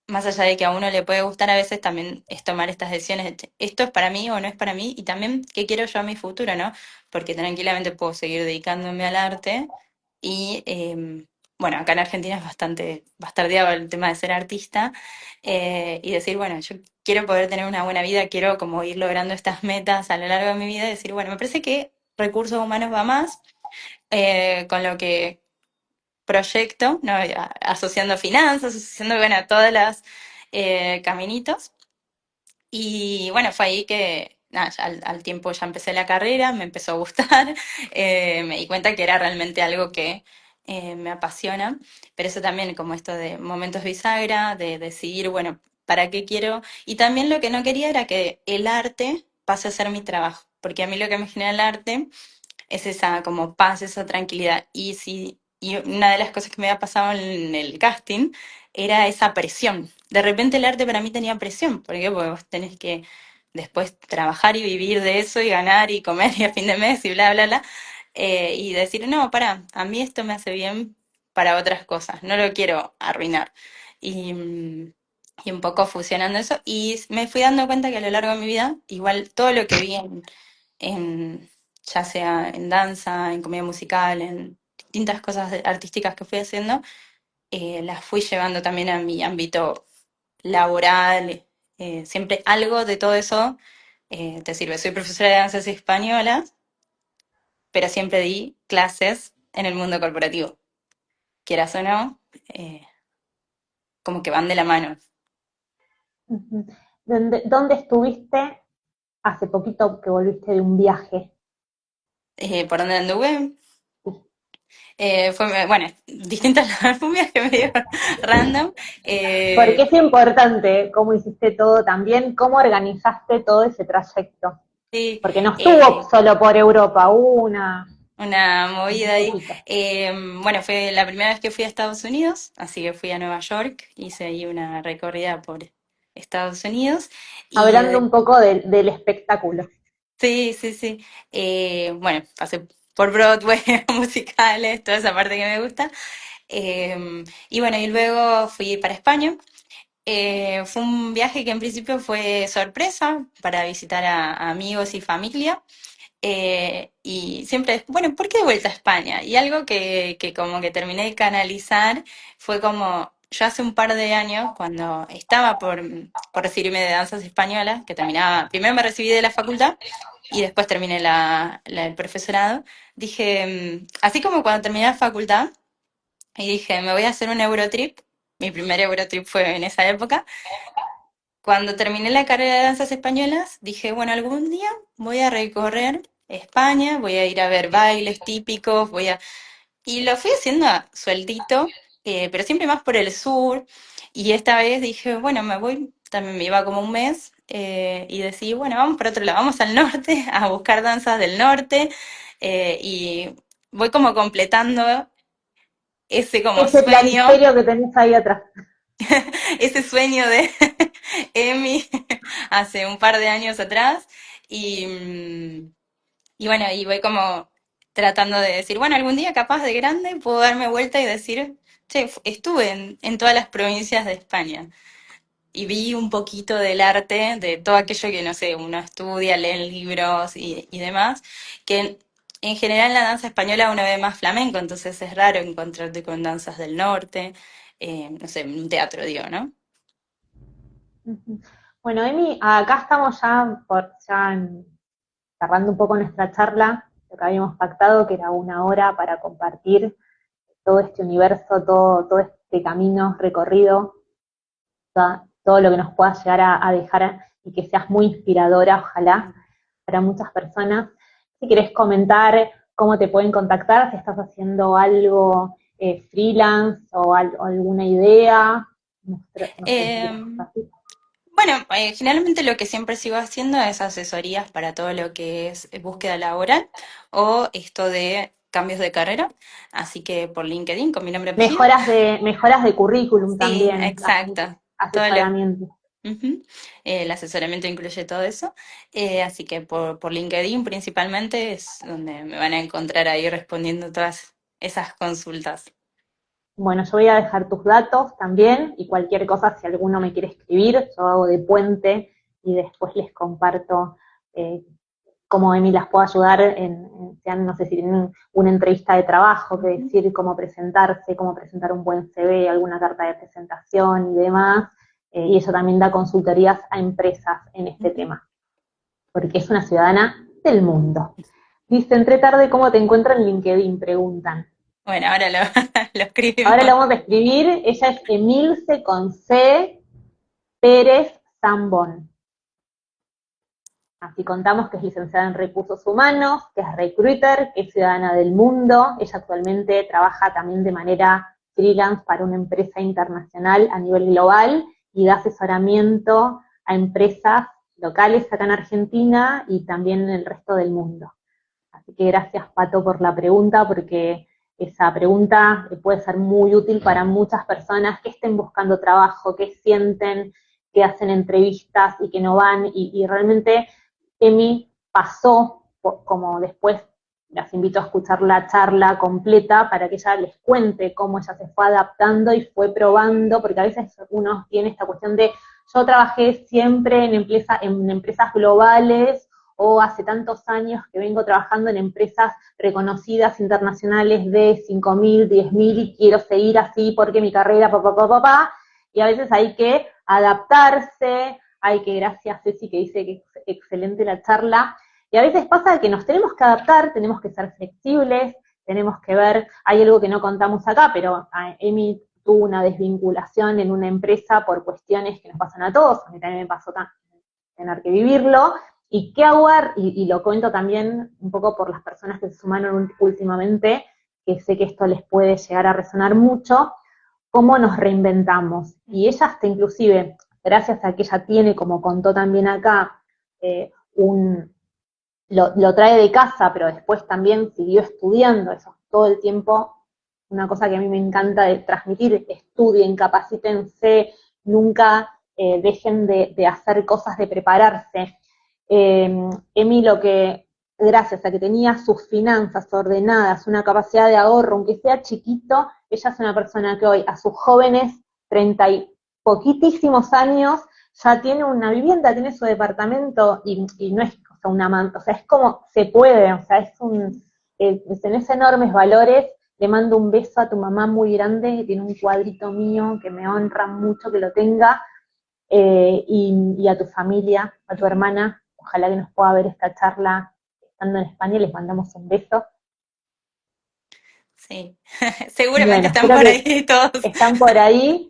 más allá de que a uno le puede gustar, a veces también es tomar estas decisiones de, "Che, esto es para mí o no es para mí", y también qué quiero yo a mi futuro, ¿no? Porque tranquilamente puedo seguir dedicándome al arte y, bueno, acá en Argentina es bastante bastardeado el tema de ser artista, y decir, bueno, yo quiero poder tener una buena vida, quiero como ir logrando estas metas a lo largo de mi vida y decir, bueno, me parece que recursos humanos va más, con lo que proyecto, ¿no? Asociando finanzas, asociando, bueno, todas las caminitos. Y bueno, fue ahí que, nada, ya al tiempo ya empecé la carrera, me empezó a gustar, me di cuenta que era realmente algo que me apasiona, pero eso también como esto de momentos bisagra, de decidir, bueno, ¿para qué quiero? Y también lo que no quería era que el arte pase a ser mi trabajo, porque a mí lo que me genera el arte es esa como paz, esa tranquilidad. Y si, y una de las cosas que me había pasado en el casting era esa presión. De repente el arte para mí tenía presión. ¿Por qué? Porque vos tenés que después trabajar y vivir de eso y ganar y comer y a fin de mes y bla, bla, bla. Y decir, no, para, a mí esto me hace bien para otras cosas, no lo quiero arruinar. Y, y un poco fusionando eso. Y me fui dando cuenta que a lo largo de mi vida, igual todo lo que vi en, ya sea en danza, en comedia musical, en distintas cosas artísticas que fui haciendo, las fui llevando también a mi ámbito laboral. Siempre algo de todo eso te sirve. Soy profesora de danzas españolas, pero siempre di clases en el mundo corporativo, quieras o no, como que van de la mano. Ujú. ¿Dónde estuviste hace poquito que volviste de un viaje? ¿Por dónde anduve? Fue, bueno, distintas fue un viaje medio random. Porque Eh, es importante cómo hiciste todo también, cómo organizaste todo ese trayecto. sí, Porque no estuvo eh, solo por Europa, hubo una un movida ahí. poquito. Bueno, fue la primera vez que fui a Estados Unidos, así que fui a Nueva York, hice ahí una recorrida por Estados Unidos y Hablando un poco del espectáculo. sí, sí, sí. Bueno, pasé por Broadway, musicales, toda esa parte que me gusta. Y bueno, y luego fui para España. Fue un viaje que en principio fue sorpresa para visitar a amigos y familia. Y siempre, bueno, ¿por qué de vuelta a España? Y algo que como que terminé de canalizar fue como, yo hace un par de años, cuando estaba por recibirme de danzas españolas, que terminaba, primero me recibí de la facultad y después terminé el profesorado, dije, así como cuando terminé la facultad, y dije, me voy a hacer un Eurotrip, mi primer Eurotrip fue en esa época, cuando terminé la carrera de danzas españolas, dije, bueno, algún día voy a recorrer España, voy a ir a ver bailes típicos, y lo fui haciendo sueltito, pero siempre más por el sur. Y esta vez dije, bueno, me voy, también me iba como un mes, y decidí, bueno, vamos para otro lado, vamos al norte a buscar danzas del norte, y voy como completando ese como Ese sueño, planisferio que tenés ahí atrás. ese sueño de Emi hace un par de años atrás. Y, y bueno, y voy como tratando de decir, bueno, algún día capaz de grande puedo darme vuelta y decir, che, estuve en todas las provincias de España y vi un poquito del arte, de todo aquello que, no sé, uno estudia, lee libros y demás, que en general en la danza española uno ve más flamenco, entonces es raro encontrarte con danzas del norte, no sé, en un teatro, digo, ¿no? Ujú. Bueno, Emi, acá estamos cerrando un poco nuestra charla, lo que habíamos pactado, que era 1 hora para compartir todo este universo, todo este camino recorrido, todo lo que nos pueda llegar a dejar y que seas muy inspiradora, ojalá, para muchas personas. Si querés comentar cómo te pueden contactar, si estás haciendo algo freelance o alguna idea, no sé si querés Eh, compartir. Bueno, generalmente lo que siempre sigo haciendo es asesorías para todo lo que es búsqueda laboral o esto de cambios de carrera, así que por LinkedIn con mi nombre y apellido. Mejoras de currículum Sí, también, exacto. Todo lo, asesoramiento. ujú. El asesoramiento incluye todo eso, así que por LinkedIn principalmente es donde me van a encontrar ahí respondiendo todas esas consultas. Bueno, yo voy a dejar tus datos también y cualquier cosa, si alguno me quiere escribir, yo hago de puente y después les comparto eh, cómo Emi las puedo ayudar sean, no sé si tienen una entrevista de trabajo, que Ujú. decir cómo presentarse, cómo presentar un buen CV, alguna carta de presentación y demás. Y eso también da consultorías a empresas en este Ujú. tema, porque es una ciudadana del mundo. Dice, entré tarde, ¿cómo te encuentro en LinkedIn? Preguntan. Bueno, ahora lo, lo Ahora escribimos. lo vamos a escribir. Ella es Emilce con C. Pérez Zambón. Así contamos que es licenciada en recursos humanos, que es recruiter, que es ciudadana del mundo. Ella actualmente trabaja también de manera freelance para una empresa internacional a nivel global y da asesoramiento a empresas locales acá en Argentina y también en el resto del mundo. Así que gracias, Pato, por la pregunta, porque esa pregunta puede ser muy útil para muchas personas que estén buscando trabajo, que sienten que hacen entrevistas y que no van, y realmente Emi pasó, como después las invito a escuchar la charla completa para que ella les cuente cómo ella se fue adaptando y fue probando, porque a veces uno tiene esta cuestión de yo trabajé siempre en empresas globales o hace tantos años que vengo trabajando en empresas reconocidas internacionales de 5.000, 10.000 y quiero seguir así porque mi carrera, papá, papá, papá, y a veces hay que adaptarse, hay que, gracias Ceci que dice que es excelente la charla, y a veces pasa que nos tenemos que adaptar, tenemos que ser flexibles, tenemos que ver, hay algo que no contamos acá, pero Emi tuvo una desvinculación en una empresa por cuestiones que nos pasan a todos, a mí también me pasó tener que vivirlo, y qué hago, y lo cuento también un poco por las personas que se sumaron últimamente, que sé que esto les puede llegar a resonar mucho, cómo nos reinventamos. Y ella hasta inclusive, gracias a que ella tiene, como contó también acá, un, lo trae de casa, pero después también siguió estudiando, eso todo el tiempo, una cosa que a mí me encanta de transmitir, estudien, capacítense, nunca dejen de hacer cosas, de prepararse. Emi lo que, gracias a que tenía sus finanzas ordenadas, una capacidad de ahorro, aunque sea chiquito, ella es una persona que hoy a sus jóvenes, 30 y poquitísimos años, ya tiene una vivienda, tiene su departamento y no es o sea, o sea, es como se puede, o sea, tenés enormes valores. Le mando un beso a tu mamá muy grande, que tiene un cuadrito mío que me honra mucho que lo tenga, y a tu familia, a tu hermana, ojalá que nos pueda ver esta charla estando en España, les mandamos un beso. Sí, seguramente Bueno, están espero por que ahí todos. están por ahí.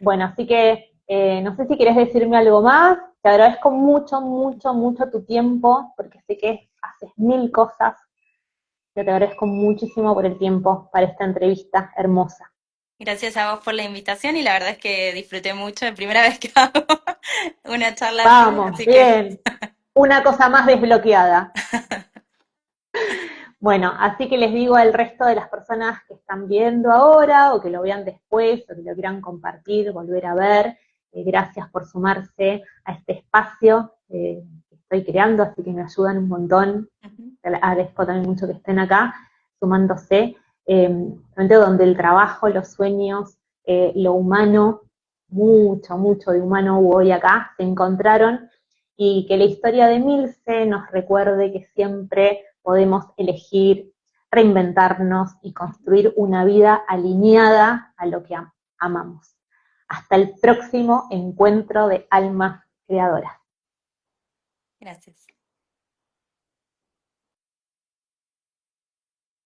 Bueno, así que No sé si querés decirme algo más. Te agradezco mucho, mucho, mucho tu tiempo, porque sé que haces mil cosas. Te agradezco muchísimo por el tiempo para esta entrevista hermosa. Gracias a vos por la invitación y la verdad es que disfruté mucho, es primera vez que hago una charla así, Vamos, así que bien. Una cosa más desbloqueada. Bueno, así que les digo al resto de las personas que están viendo ahora o que lo vean después o que lo quieran compartir, volver a ver, gracias por sumarse a este espacio que estoy creando, así que me ayudan un montón. ujú, Agradezco también mucho que estén acá sumándose, realmente donde el trabajo, los sueños, lo humano, mucho, mucho de humano hubo hoy acá, se encontraron, y que la historia de Milce nos recuerde que siempre podemos elegir reinventarnos y ujú. construir una vida alineada a lo que amamos. Hasta el próximo encuentro de almas creadoras. Gracias.